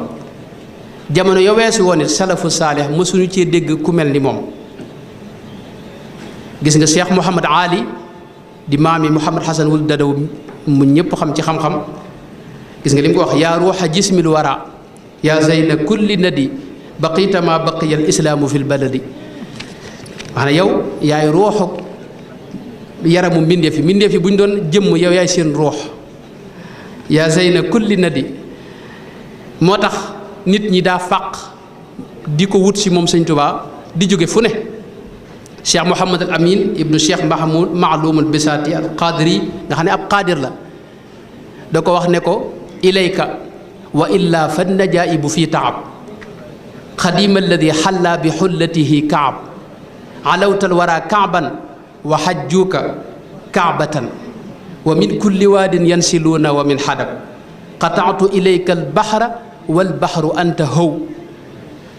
jamono yo weesu woon it salafu saalih mësuñu cee dégg ku mel ni moom gis nga Cheikh Mouhamad Ali di maami Mouhamad Hasan wul dadaw mu ñëpp xam ci xam-xam gis nga li mu ko wax yaa ruuxa jismil wara yaa zeyna kulli nadi baqita ma baqiya al islaamu fi l baladi maanaam yow yaay ruuxu yaramu mbindeef yi bu ñu doon jëmm yow yaay seen ruux yaa zeyna kulli nadi moo tax nit ñi daa fàq di ko wut si moom Sëñ Tuubaa di jóge fu ne cheikh Mouhamad al Amin ibnu cheikh Mahmoud Maalum al Bisaati al Qadiri nga xam ne ab qaadir la da ko wax ne ko ilayka wa illa fa najaibu fi taab xadima alladi xalla bi xullatihi kaab alawtal wara kaaban wa xajjuuka kaabatan wa min kulli waadin yansiluuna wa min xadab qataatu ilayka albaxra walbaxru anta how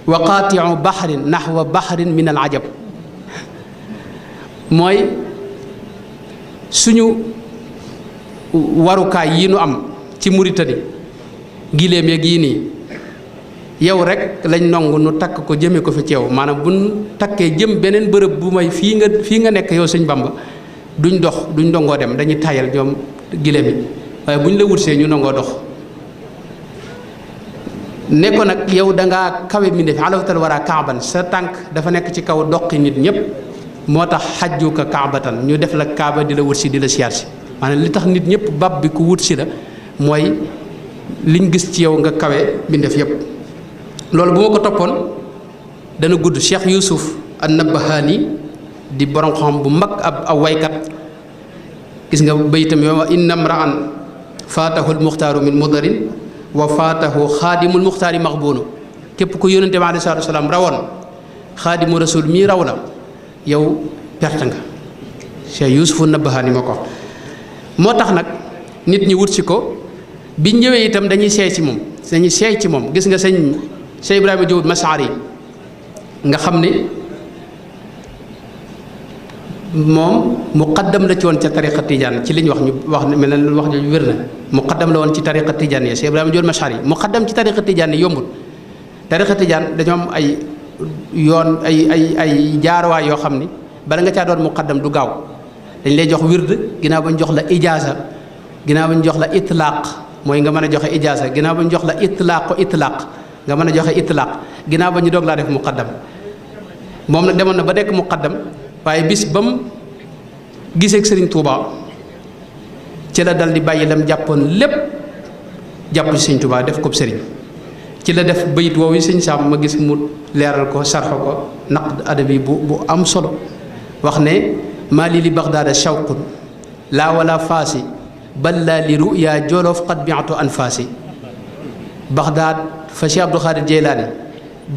wa qaaticu baxrin naxwa baxrin min alajab mooy suñu warukaay yi nu am ci Muritani giléem yeeg yii nii yow rek lañ nongu nu takk ko jëme ko fi ci yow maanaam bu nu takkee jëm beneen bërëb bu may fii nga nekk yow sëñ Bamba duñ dox duñ dongoo dem dañuy tayal ñoom giléem yi waaye bu ñu la wutsee ñu nangoo dox ne ko nag yow dangaa kawe mi def alawtal wara kaaban sa tànk dafa nekk ci kaw doqi nit ñëpp moo tax xajjuka kaabatan ñu def la kaaba di la wut si di la siyaar si maanaam li tax nit ñëpp bab bi ku wut si la mooy liñ gis ci yow nga kawe mbindeef yëpp loolu bu ma ko toppoon dana gudd Cheikh Youssouf an-Nabahani di borom xam bu mag ab waykat gis nga baytam yow inna mra'an faatahu al-muxtaaru min mudarin wa faatahu xaadimul muxtaari maxbuunu képp ku yónnante bi aleyhi salaatu wa salaam rawoon xaadimu rasul mii raw la yow perte nga Cheikh Youssouf an-Nabahani ma ko moo tax nag nit ñi wut si ko biñ ñëwee itam dañuy seey ci moom gis nga sëñ Cheikh Ibrahima Diop Masari nga xam ne moom muqaddam la ci woon ca tariqa tijaan ci li ñu wax mel na wax jooju wér na muqaddam la woon ci tariqa tijaan yi Cheikh Ibrahima Diop Masari muqaddam ci tariqa tijaan yi yombul tariqa tijaan dañoo am ay yoon ay jaarwaay yoo xam ni bala nga caa doon muqaddam du gaaw dañ lay jox wird ginnaaw ba ñu jox la ijaasa ginnaaw ba ñu jox la itlaaq mooy nga mën a joxe ijaasa ginnaaw ba ñu jox la itlaaq nga mën a joxe itlaaq ginnaaw ba ñu doog laa def muqaddam moom nag demoon na ba nekk muqaddam waaye bis ba mu gisee ak Sëriñ Tuuba ci la dal di bàyyi lam jàppoon lépp jàpp ci Sëriñ Tuuba def ko sëriñ ci la def bayit woowu yi sëñ Saam ma gis mu leeral ko sarxa ko naqd adabi bu am solo wax ne maa li Bagdaada shawqun laa wala faasi bal laa li ruya joloof qad bi'tu anfaasi Bagdaad fa Cheikh Abdou Khadir Jeylaani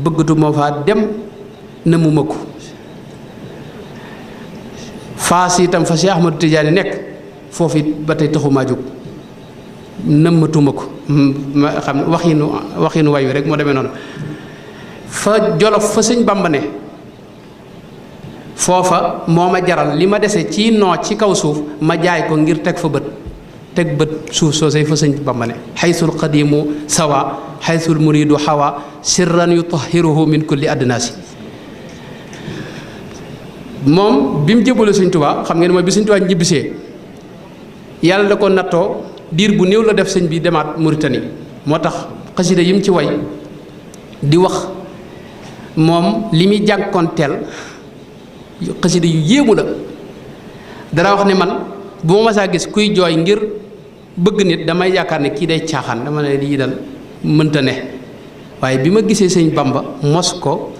bëggatu moo faa dem na mu ma ko faas itam fa Cheikh Ahmadou Tidiane nekk foofu it ba tey taxumaa jóg nëmmatuma ko ma xam waxinu wayu rek moo demee noonu fa Jolof fa sëñ Bamba ne foofa moo ma jaral li ma dese ci noo ci kaw suuf ma jaay ko ngir teg bët suuf soosay fa sëñ Bamba ne xaysul qadimu sawa xaysul muridu xawa sirran yutahiruhu min kulli adnaasi moom bi mu jébbalu Sëñ Tuubaa xam ngeen mooy bi Sëñ Tuubaa ñibbisee yàlla da ko nattoo diir bu néew la def sëñ bi demaat Mauritanie moo tax xasida yi mu ci way di wax moom li muy jànkoonteel xasida yu yéemu la dara wax ne man bu ma masaa gis kuy jooy ngir bëgg nit damay yaakaar ne kii day caaxaan dama ne lii dal mënta ne waaye bi ma gisee Sëñ Bamba mos ko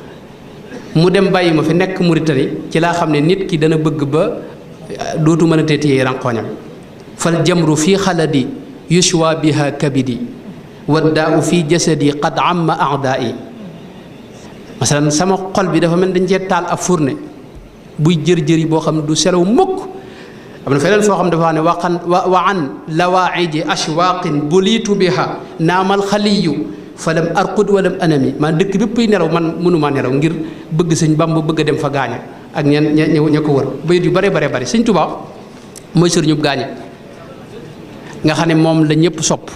mu dem bàyyi ma fi nekk Mauritanie ci laa xam ne nit ki dana bëgg ba dootu mën a téye ranqooñam fal jamru fii xaladi yushwa biha kabidi waddaau fi jasadi qad amma aadaai masalan sama xol bi dafa mel dañ cee taal ab fourne buy jër-jëri boo xam ne du selaw mukk am na feneen foo xam dafa wax ne wa an lawaidi ashwaqin buliitu biha naamal xaliyu falam arqud walam anami man dëkk bépp nelaw man mënumaa nelaw ngir bëgg Sëñ Bamba bëgg a dem fa gaaña ak ña ko wër bayit yu bare bari Sëñ Tuubaa mooy sëriñub gaaña nga xam ne moom la ñëpp sopp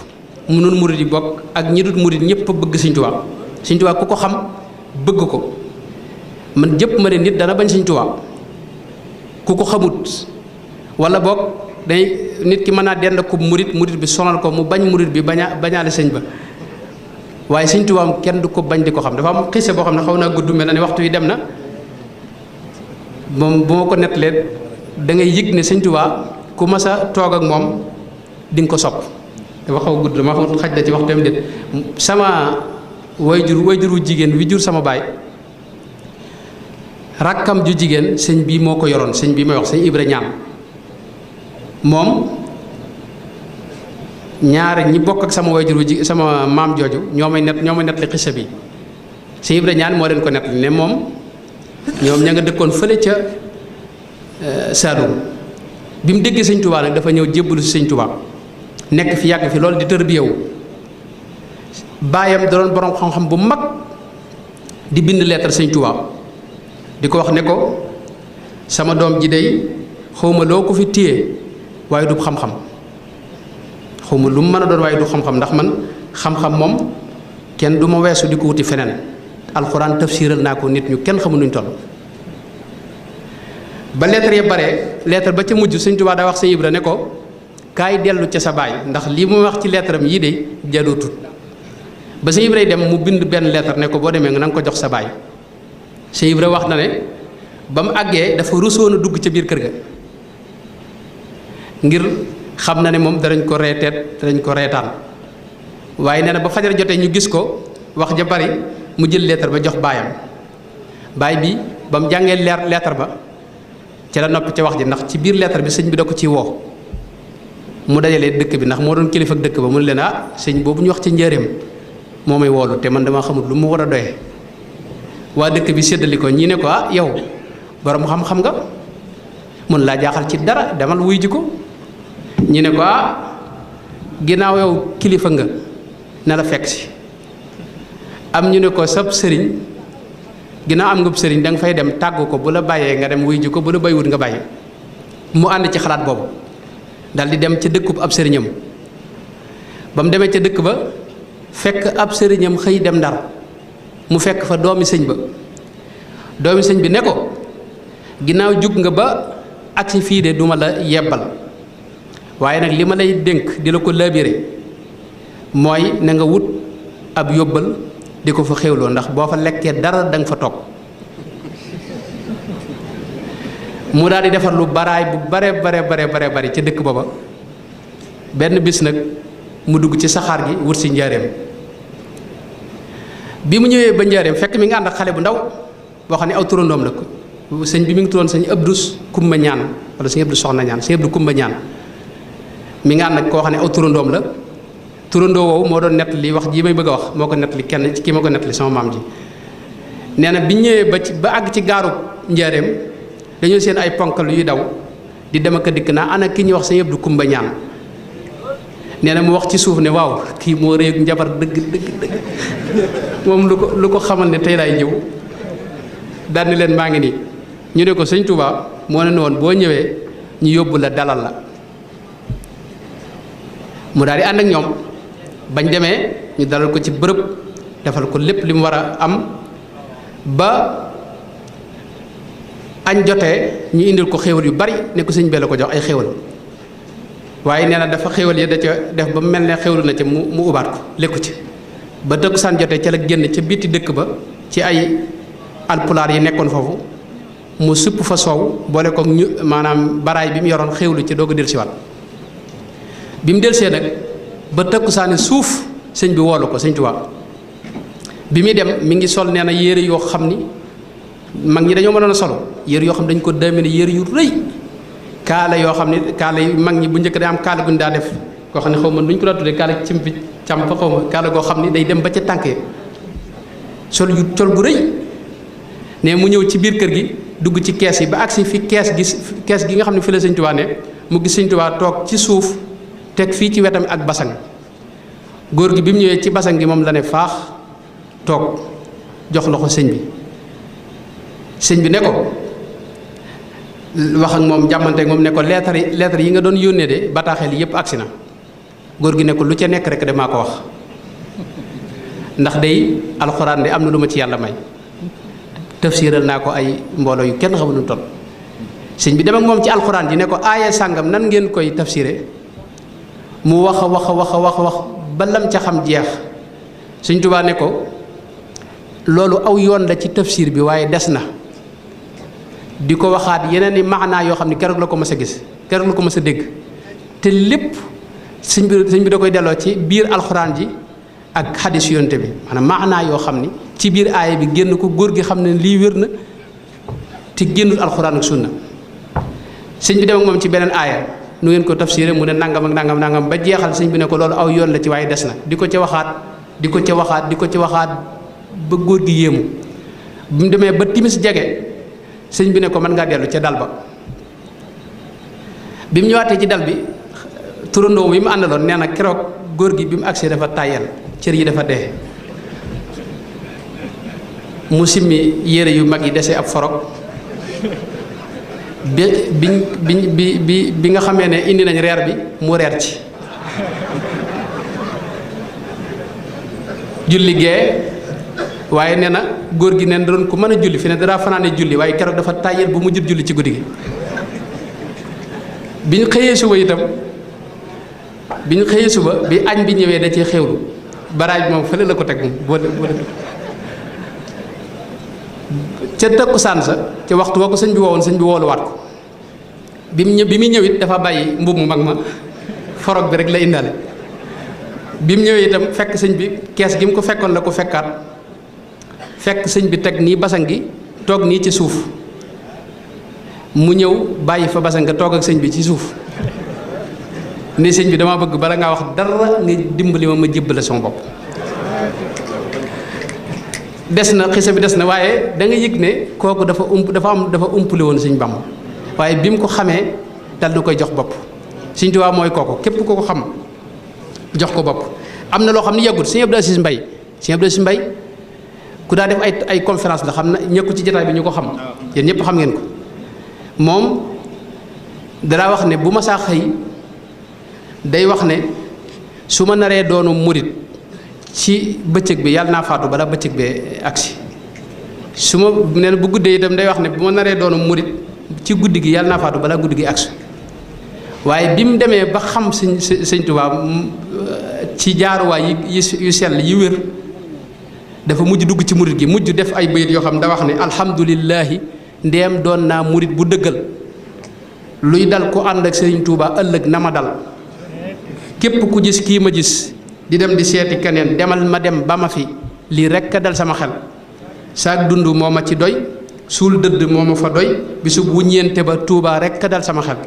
mu noon murid yi bokk ak ñi dut murid ñëpp bëgg Sëñ Tuubaa Sëñ Tuubaa ku ko xam bëgg ko man jëpp ma ne nit dana bañ Sëñ Tuubaa ku ko xamut wala boog day nit ki mën naa dend ko murid bi sonal ko mu bañ murid bi bañaale sëñ ba waaye Sëñ Tuubaa kenn du ko bañ di ko xam dafa am xise boo xam ne xaw naa gudd mel na ne waxtu wi dem na moom bu ma ko nettalee da ngay yëg ne Sëñ Tuubaa ku mas a toog ak moom di nga ko sopp dafa xaw gudd dama xam xaj na ci waxtu am déet sama wayjur wu jigéen wi jur sama baay rakkam ju jigéen sëñ bii moo ko yoroon sëñ bii may wax sëñ Ibra Ñaan moom ñaar ñi bokk ak sama wayjur ji sama maam jooju ñoo may net li xissa bi sëñ Ibra ñaan moo leen ko net ne moom ñoom ña nga dëkkoon fële ca Saalum bi mu déggee sëñ Tuubaa nag dafa ñëw jébbalu si sëñ Tuubaa nekk fi yàgg fi loolu di tërbiyewu baayam da doon borom xam-xam bu mag di bind lettre sëñ Tuubaa di ko wax ne ko sama doom ji day xawma loo ko fi téye waaye du xam-xam xawma lu mu mën a doon waaye du xam-xam ndax man xam-xam moom kenn du ma weesu di ko wuti feneen alxuraan tafsiral naa ko nit ñu kenn xamul nuñ toll. ba lettre ya bare lettre ba ca mujj sëñ Tuubaa daa wax sëñ Ibra ne ko kaay dellu ca sa baay ndax lii mu wax ci lettre am yii de jadootut ba sëñ Ibra dem mu bind benn lettre ne ko boo demee nga na nga ko jox sa baay sëñ Ibra wax na ne ba mu àggee dafa rusoon a dugg ca biir kër ga ngir xam na ne moom danañ ko reetaan waaye nee na ba fajar jotee ñu gis ko wax ja bari mu jël lettre ba jox baayam baay bi ba mu jàngee lettre ba ci la noppi ca wax ji ndax ci biir lettre bi sëñ bi da ko ciy woo mu dajalee dëkk bi ndax moo doon kilifa ak dëkk ba mu ne leen sëñ boobu ñu wax ci njëreem moo may woolu te man dama xamul lu mu war a doyee waa dëkk bi séddali ko ñii ne ko yow borom xam-xam nga mun laa jaaxal ci dara demal wuy ji ko ñi ne ko ginnaaw yow kilifa nga ne la fekk si am ñu ne ko sab sëriñ ginnaaw am nga sëriñ da nga fay dem tàggu ko bu la bàyyee nga dem wuy ji ko bu la bàyyiwut nga bàyyi mu ànd ci xalaat boobu dal di dem ca dëkkub ab sëriñam ba mu demee ca dëkk ba fekk ab sëriñam xëy dem Ndar mu fekk fa doomi sëñ ba doomi sëñ bi ne ko ginnaaw jug nga ba agsi fii de duma la yebbal waaye nag li ma lay dénk di la ko labiré mooy na nga wut ab yóbbal di ko fa xéwloo ndax boo fa lekkee dara da nga fa toog mu daal di defar lu baraay bu bare bari ca dëkk booba benn bis nag mu dugg ci saxaar gi wut si njaareem bi mu ñëwee ba njaareem fekk mi nga ànd ak xale bu ndaw boo xam ne aw turandoom la ko sëñ bi mi ngi turoon sëñ Abdus Kumba Ñaan wala sëñ Abdus Soxna Ñaan sëñ Abdu Kumba Ñaan mi nga ànd ak koo xam ne aw turandoom la turandoo woowu moo doon nett li wax ji may bëgg a wax moo ko nett li kenn ci kii ma ko nett li sama maam ji nee na bi ñëwee ba àgg ci gaaru njaareem dañoo seen ay ponkal yuy daw di dem ak dikk naa ana ki ñuy wax sëñ Abdu Kumba Ñaan nee na mu wax ci suuf ne waaw kii moo réeg njabar dëgg moom lu ko xamal ne tey laay ñëw daal ni leen maa ngi nii ñu ne ko sëñ Touba moo ne woon boo ñëwee ñu yóbbu la dalal la mu daal di ànd ak ñoom bañ demee ñu dalal ko ci bërëb defal ko lépp li mu war a am ba añ jotee ñu indil ko xéewal yu bari ne ko sëñ bee la ko jox ay xéewal waaye nee na dafa xéewal yi da ca def ba mu mel ne xéewlu na ca mu ubaat ko lekku ci ba takkusaan jotee ca la génn ca bitti dëkk ba ci ay alpulaar yi nekkoon foofu mu supp fa soow boole ko ñu maanaam baraay bi mu yoroon xéewlu ci doog a dellusiwaat bi mu delsee nag ba takkusaani suuf sëñ bi woolu ko sëñ Tuubaa bi muy dem mi ngi sol nee na yére yoo xam ni mag ñi dañoo mënoon a solo yére yoo xam dañ ko demee ne yére yu rëy kaala yoo xam ne kaala yu mag ñi bu njëkk day am kaala gu ñu daa def koo xam ne xaw ma nu ñu ko daa tuddee kaala cimpi càmp xaw ma kaala goo xam ne day dem ba ca tànk sol yu col gu rëy ne mu ñëw ci biir kër gi dugg ci kees yi ba agsi fi kees gi nga xam ne fi la sëñ Tuubaa ne mu gis sëñ Tuubaa toog ci suuf teg fii ci wetam ak basang góor gi bi mu ñëwee ci basang gi moom la ne faax toog jox loxo sëñ bi ne ko wax ak moom jàmmante ak moom ne ko lettre yi nga doon yónnee de bataaxel yépp agsi na góor gi ne ko lu ca nekk rek de maa ko wax ndax day alxuraan de am na lu ma ci yàlla may tafsiral naa ko ay mbooloo yu kenn xamul nu toll sëñ bi dem ak moom ci alxuraan ji ne ko aaya sàngam nan ngeen koy tafsire mu wax ba lam ca xam jeex sëñ Tuubaa ne ko loolu aw yoon la ci tafsir bi waaye des na di ko waxaat yeneen i maanaa yoo xam ne keroog la ko mës a gis keroog la ko mës a dégg te lépp sëñ bi da koy delloo ci biir alxuraan ji ak xadis yonte bi maanaam maanaa yoo xam ni ci biir aaya bi génn ko góor gi xam ne lii wér na te génnul alxuraan ak sunna sëñ bi dem ak moom ci beneen aaya nu ngeen ko tafsiré mu ne nangam ak nangam nangam ba jeexal sëñ bi ne ko loolu aw yoon la ci waaye des na di ko ca waxaat di ko ca waxaat di ko ca waxaat ba góor gi yéemu bu mu demee ba timis jege sëñ bi ne ko mën ngaa dellu ca dal ba bi mu ñëwaatee ci dal bi turandoo bi mu àndaloon nee na keroog góor gi bi mu agsee dafa tàyyal cër yi dafa dee mu simmi yére yu mag yi dese ab forog bi nga xamee ne indi nañ reer bi mu reer ci julli gee waaye nee na góor gi neen da doon ko mën a julli fi ne danaa fanaane julli waaye keroog dafa tàyyal bu mu jut julli ci guddi gi bi ñu xëyee suba itam bi añ bi ñëwee da cee xewlu baraaj bi moom fële la ko teg moom boole ca takkusaan sa ca waxtu woo ko sëñ bi woowoon sëñ bi wooluwaat ko bi muy ñëw it dafa bàyyi mbubb mu mag ma forog bi rek la indaale bi mu ñëwee itam fekk sëñ bi kees gi mu ko fekkoon la ko fekkaat fekk sëñ bi teg nii basang gi toog nii ci suuf mu ñëw bàyyi fa basang nga toog ak sëñ bi ci suuf ni sëñ bi dama bëgg bala ngaa wax dara nga dimbali ma jébbale sama bopp des na xisa bi des na waaye da nga yëg ne kooku dafa umpule woon sëñ Bàmba waaye bi mu ko xamee dal na koy jox bopp sëñ Tuubaa mooy kooku képp ko xam jox ko bopp am na loo xam ne yàggut sëñ Abdou Aziz Mbaye ku daa def ay conférence la xam na ñëkku ci jotaay bi ñu ko xam yéen ñëpp xam ngeen ko moom danaa wax ne bu ma saa xëy day wax ne su ma naree doonu murit ci bëccëg bi yàlla naa faatu bala bëccëg bee agsi su ma nee na bu guddee itam day wax ne bu ma naree doonu murit ci guddi gi yàlla naa faatu bala guddi gi agsi waaye bi mu demee ba xam sëñ Tuubaa ci jaaruwaay yu sell yi wér dafa mujj dugg ci murit gi mujj def ay bayit yoo xam da wax ne alhamdulillahi ndeem doon naa murit bu dëggal luy dal ku ànd ak sëriñ Tuubaa ëllëg na ma dal képp ku gis kii ma gis di dem di seeti keneen demal ma dem ba ma fi lii rekk a dal sama xel saak dund moo ma ci doy suul dëdd moo ma fa doy bisu bu ñeente ba Tuubaa rekk a dal sama xel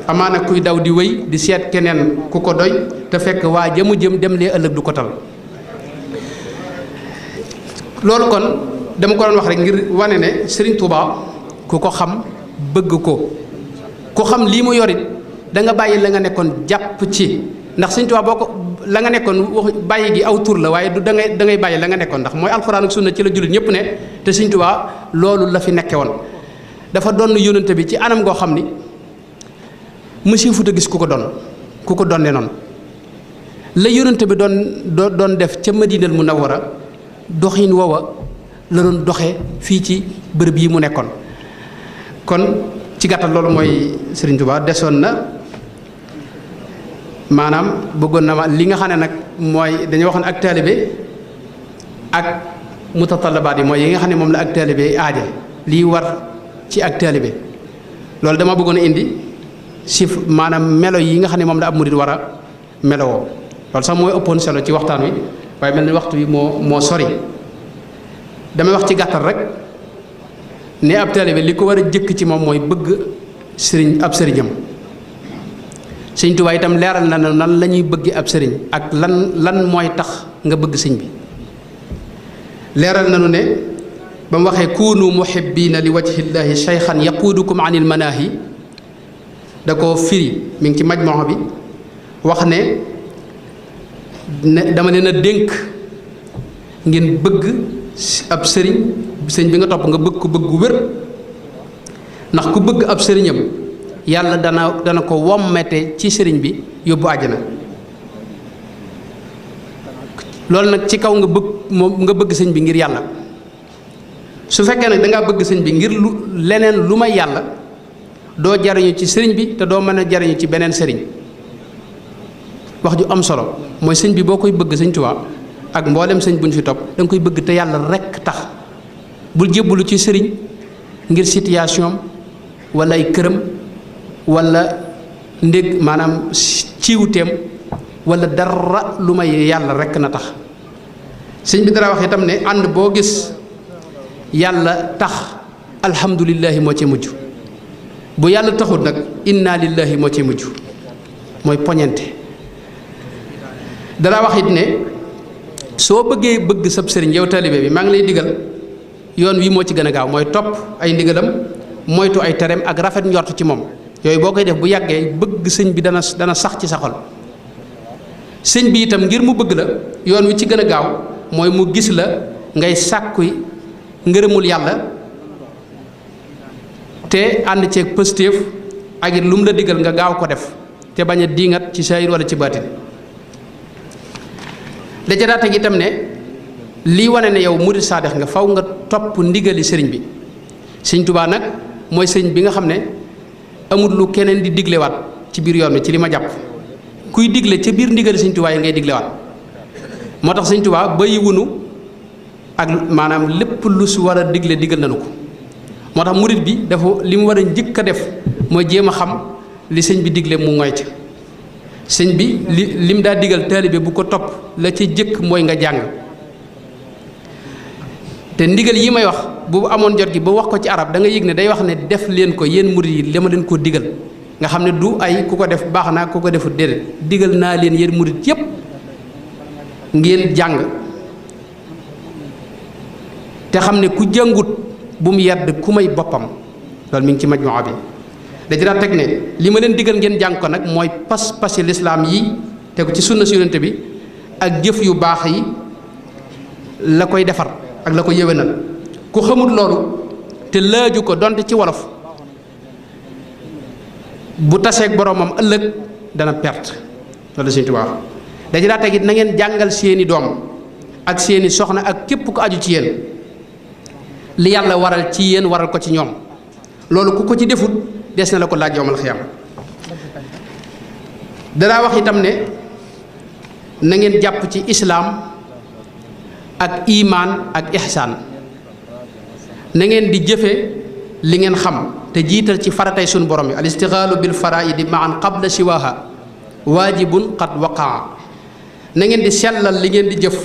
amaana kuy daw di wéy di seet keneen ku ko doy te fekk waa jëmu jëm dem lee ëllëg du ko tal loolu kon dama ko doon wax rek ngir wane ne Serigne Touba ku ko xam bëgg ko ku xam lii mu yorit da nga bàyyi la nga nekkoon jàpp ci ndax Serigne Touba boo ko la nga nekkoon wax bàyyi gi aw tur la waaye du da ngay bàyyi la nga nekkoon ndax mooy alxuraan ak sunna ci la jullit ñëpp ne te Serigne Touba loolu la fi nekke woon dafa doon yónnante bi ci anam goo xam ni monsieur Fouta gis ku ko donne noonu la yónnante bi doon def ca Madinal Munawwara doxin woowa la doon doxee fii ci bërëb yi mu nekkoon kon ci gàttal loolu mooy Serigne Touba desoon na maanaam bëggoon na ma li nga xam ne nag mooy dañuy waxoon ak taalibe ak mutatalabaat yi mooy yi nga xam ne moom la ak taalibe aaje lii war ci ak taalibe loolu dama bëggoon a indi maanaam melo yi nga xam ne moom la ab murid war a melowoo loolu sax mooy ëppoon solo ci waxtaan wi waaye mel ni waxtu wi moo sori damay wax ci gàttal rek ne ab taalibe li ko war a jëkk ci moom mooy bëgg ab sëriñam sëñ Tuubaa itam leeral na nan la ñuy bëgg ab sëriñ ak lan mooy tax nga bëgg sëñ bi leeral nanu ne ba mu waxee kuunu muhibbiina li wajhillaahi shaykhan yaquudukum anil manaahi da ko firi mi ngi ci majmoo bi wax ne dama leen a dénk ngeen bëgg ab sëñ bi nga topp nga bëgg ko bëgg gu wér ndax ku bëgg ab sëriñam yàlla dana ko wommete ci sëriñ bi yóbbu àjjana loolu nag ci kaw nga bëgg sëñ bi ngir yàlla su fekkee nag dangaa bëgg sëñ bi ngir leneen lu may yàlla doo jariñu ci sëriñ bi te doo mën a jariñu ci beneen sëriñ wax ju am solo mooy sëñ bi boo koy bëgg sëñ Tuubaa ak mboolem sëñ bu ñu fi topp da nga koy bëgg te yàlla rekk tax bul jébbalu ci sëriñ ngir situation wala ay këram wala ndég maanaam ciiwuteem wala dara lu may yàlla rekk na tax sëñ bi dara wax itam ne ànd boo gis yàlla tax alhamdulillahi moo ci mujj bu yàlla taxut nag inna lillahi moo ci mujj mooy poñente. dana wax it ne soo bëggee bëgg sab sëriñ yow taalibe bi maa ngi lay digal yoon wi moo ci gën a gaaw mooy topp ay ndigalam moytu ay tereem ak rafet njort ci moom. yooyu boo koy def bu yàggee bëgg sëñ bi dana sax ci sa xol. sëñ bi itam ngir mu bëgg la yoon wi ci gën a gaaw mooy mu gis la ngay sàkku ngërëmul yàlla te ànd ceeg pëstéef ak it lu mu la digal nga gaaw ko def te bañ a diingat ci saayir wala ci baatin. da ca daa teg itam ne lii wane ne yow murid saadex nga faw nga topp ndigali sëriñ bi. sëñ Tuubaa nag mooy sëriñ bi nga xam ne amul lu keneen di diglewaat ci biir yoon wi ci li ma jàpp kuy digle ca biir ndigali sëñ Tuubaa yi ngay diglewaat. moo tax sëñ Tuubaa bàyyi wunu ak maanaam lépp lu su war a digle digal nañu ko. moo tax murid bi dafa li mu war a njëkk a def mooy jéem a xam li sëñ bi digle mu ngoy ca. sëñ bi lim daa digal taalibe bu ko topp la ca jëkk mooy nga jàng. te ndigal yi may wax bu amoon jot gi ba wax ko ci arab da nga yëg ne day wax ne def leen ko yéen murid yi dama leen koo digal nga xam ne du ay ku ko def baax naa ku ko defut déedéet digal naa leen yéen murid yépp ngeen jàng te xam ne ku jàngut bu mu yedd ku may boppam loolu mi ngi ci majmuwa bi. da ci daa teg ne li ma leen digal ngeen jàng ko nag mooy pas-pasi lislaam yi tegu ci sunna si yonent bi ak jëf yu baax yi la koy defar ak la ko yéwénal. ku xamul loolu te laaju ko donte ci wolof bu taseeg boromam ëllëg dana perte loolu Sëñ Tuubaa da ci daa teg it na ngeen jàngal seeni doom ak seeni soxna ak képp ko aju ci yéen li yàlla waral ci yéen waral ko ci ñoom. loolu ku ko ci defut des na la ko laaj yowmal xiyaam. danaa wax itam ne na ngeen jàpp ci islaam ak imaan ak ihsaan. na ngeen di jëfe li ngeen xam te jiital ci faratay sunu borom yi al istixaalu bil faraidi maan qabla siwaha waajibun qad waqaa. na ngeen di sellal li ngeen di jëf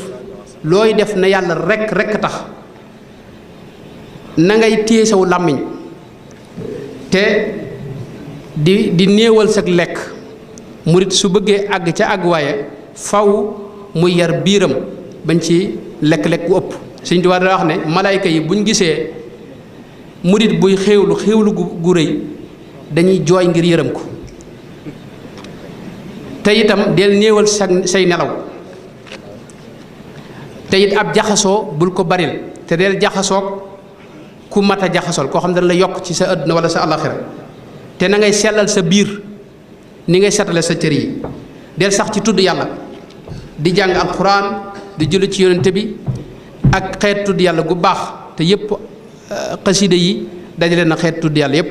looy def na yàlla rekk tax. na ngay téye saw làmmiñ te di néewal sag lekk. murit su bëggee àgg ca àgg waaye faw mu yar biiram bañ ci lekk-lekk gu ëpp. Sëñ Tuubaa da wax ne malaayka yi buñ gisee murit buy xéewlu gu rëy dañuy jooy ngir yërëm ko. te itam del néewal say nelaw te it ab jaxasoo bul ko baril te del jaxasoog ku mat a jaxasool koo xam ne dana la yokk ci sa àdduna wala sa àllaxira. te na ngay sellal sa biir ni ngay setale sa cër yi. del sax ci tudd yàlla di jàng alxuraan di julli ci yonente bi ak xeet tudd yàlla gu baax te yépp xasida yi dajale na xeet tudd yàlla yépp.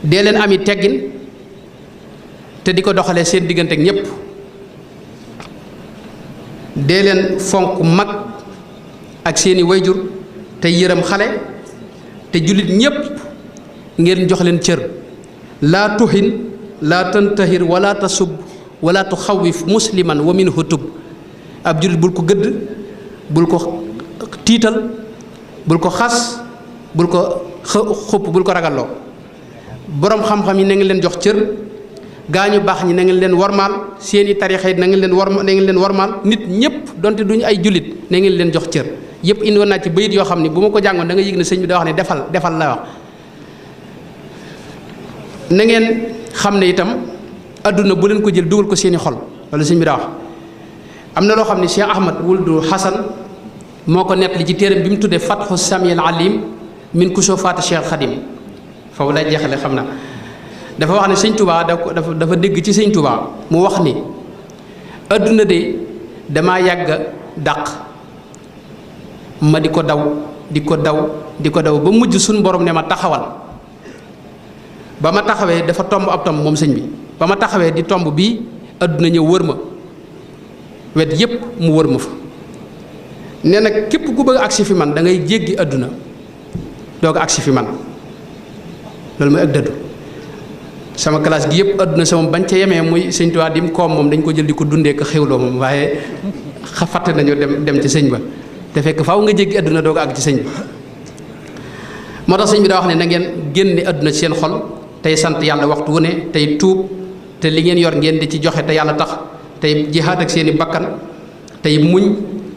dee leen ami teggin te di ko doxalee seen diggante ak ñépp. dee leen fonk mag ak seeni wayjur te yërëm xale te jullit ñépp ngeen jox leen cër. laa tuhin laa tantahir wala tasub wala tuxawif musliman wa minhu tub. ab jullit bul ko gëdd bul ko tiital bul ko xas bul ko xupp bul ko ragalloo. boroom xam-xam yi na ngeen leen jox cër. gaañu baax ñi na ngeen leen warmaal. seeni tarixa yi na ngeen leen warmaal. nit ñëpp donte duñu ay jullit na ngeen leen jox cër. yëpp indi woon naa ci bayit yoo xam ne bu ma ko jàngoon da nga yëg ne sëñ bi da wax ne defal la wax. na ngeen xam ne itam adduna bu leen ko jël dugal ko seeni xol loolu sëñ bi daa wax. am na loo xam ne Cheikh Ahmad wuldu Hasan moo ko nett li ci téeram bi mu tuddee Fathu Samiyal Alim min kusufaati Cheikh Khadim foofu lay jeexale xam na dafa wax ne sëñ Touba dafa dégg ci sëñ Touba mu wax ni adduna de damaa yàgg dàq ma di ko daw ba mujj suñu borom ne ma taxawal. ba ma taxawee dafa tomb ab tomb moom sëñ bi ba ma taxawee di tomb bii adduna ñëw wër ma wet yépp mu wër ma fa. nee na képp ku bëgg agsi fi man da ngay jéggi adduna doog agsi fi man loolu mooy ak dëddu. sama classe gi yëpp adduna sama bañ ca yemee muy sëñ Tuubaa dim koom moom dañ ko jël di ko dundee ko xewloo moom waaye fàtte nañu dem ci sëñ ba te fekk faaw nga jéggi adduna doog àgg ci sëñ bi. moo tax sëñ bi daa wax ne na ngeen génne adduna ci seen xol tey sant yàlla waxtu wu ne tey tuub te li ngeen yor ngeen di ci joxe te yàlla tax tey jihaad ak seeni bakkan tey muñ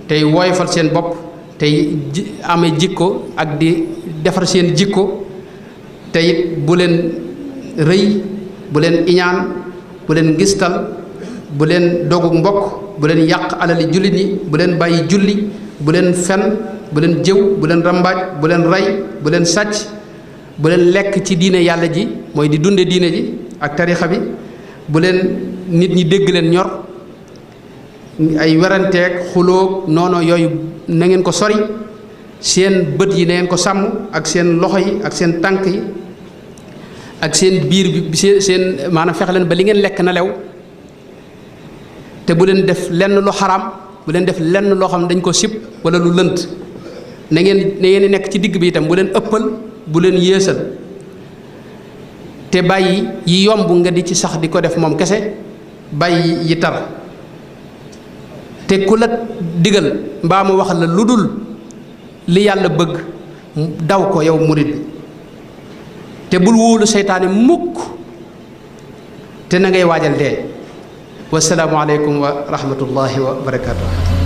tey woyofal seen bopp tey amee jikko ak di defar seen jikko te it bu leen rëy bu leen iñaan bu leen ngistal bu leen dogu mbokk bu leen yàq alali jullit ñi bu leen bàyyi julli bu leen fen bu leen jëw bu leen rambaaj bu leen rey bu leen sàcc bu leen lekk ci diine yàlla ji mooy di dunde diine ji ak tarixa bi bu leen nit ñi dégg leen ñor ay weranteeg xulóog noono yooyu na ngeen ko sori seen bët yi na ngeen ko sàmm ak seen loxo yi ak seen tànk yi ak seen biir bi seen maanaam fexe leen ba li ngeen lekk na lew te bu leen def lenn lu xaraam bu leen def lenn loo xam ne dañ ko sib wala lu lënt na ngeen nekk ci digg bi itam bu leen ëppal bu leen yéesal te bàyyi yi yomb nga di ci sax di ko def moom kese bàyyi yi tar te ku la digal mbaa mu wax la lu dul li yàlla bëgg daw ko yow murid bi te bul wóolu seytaane mukk te na ngay waajal dee wasalaamu aleykum wa rahmatullahi wa barakaatu.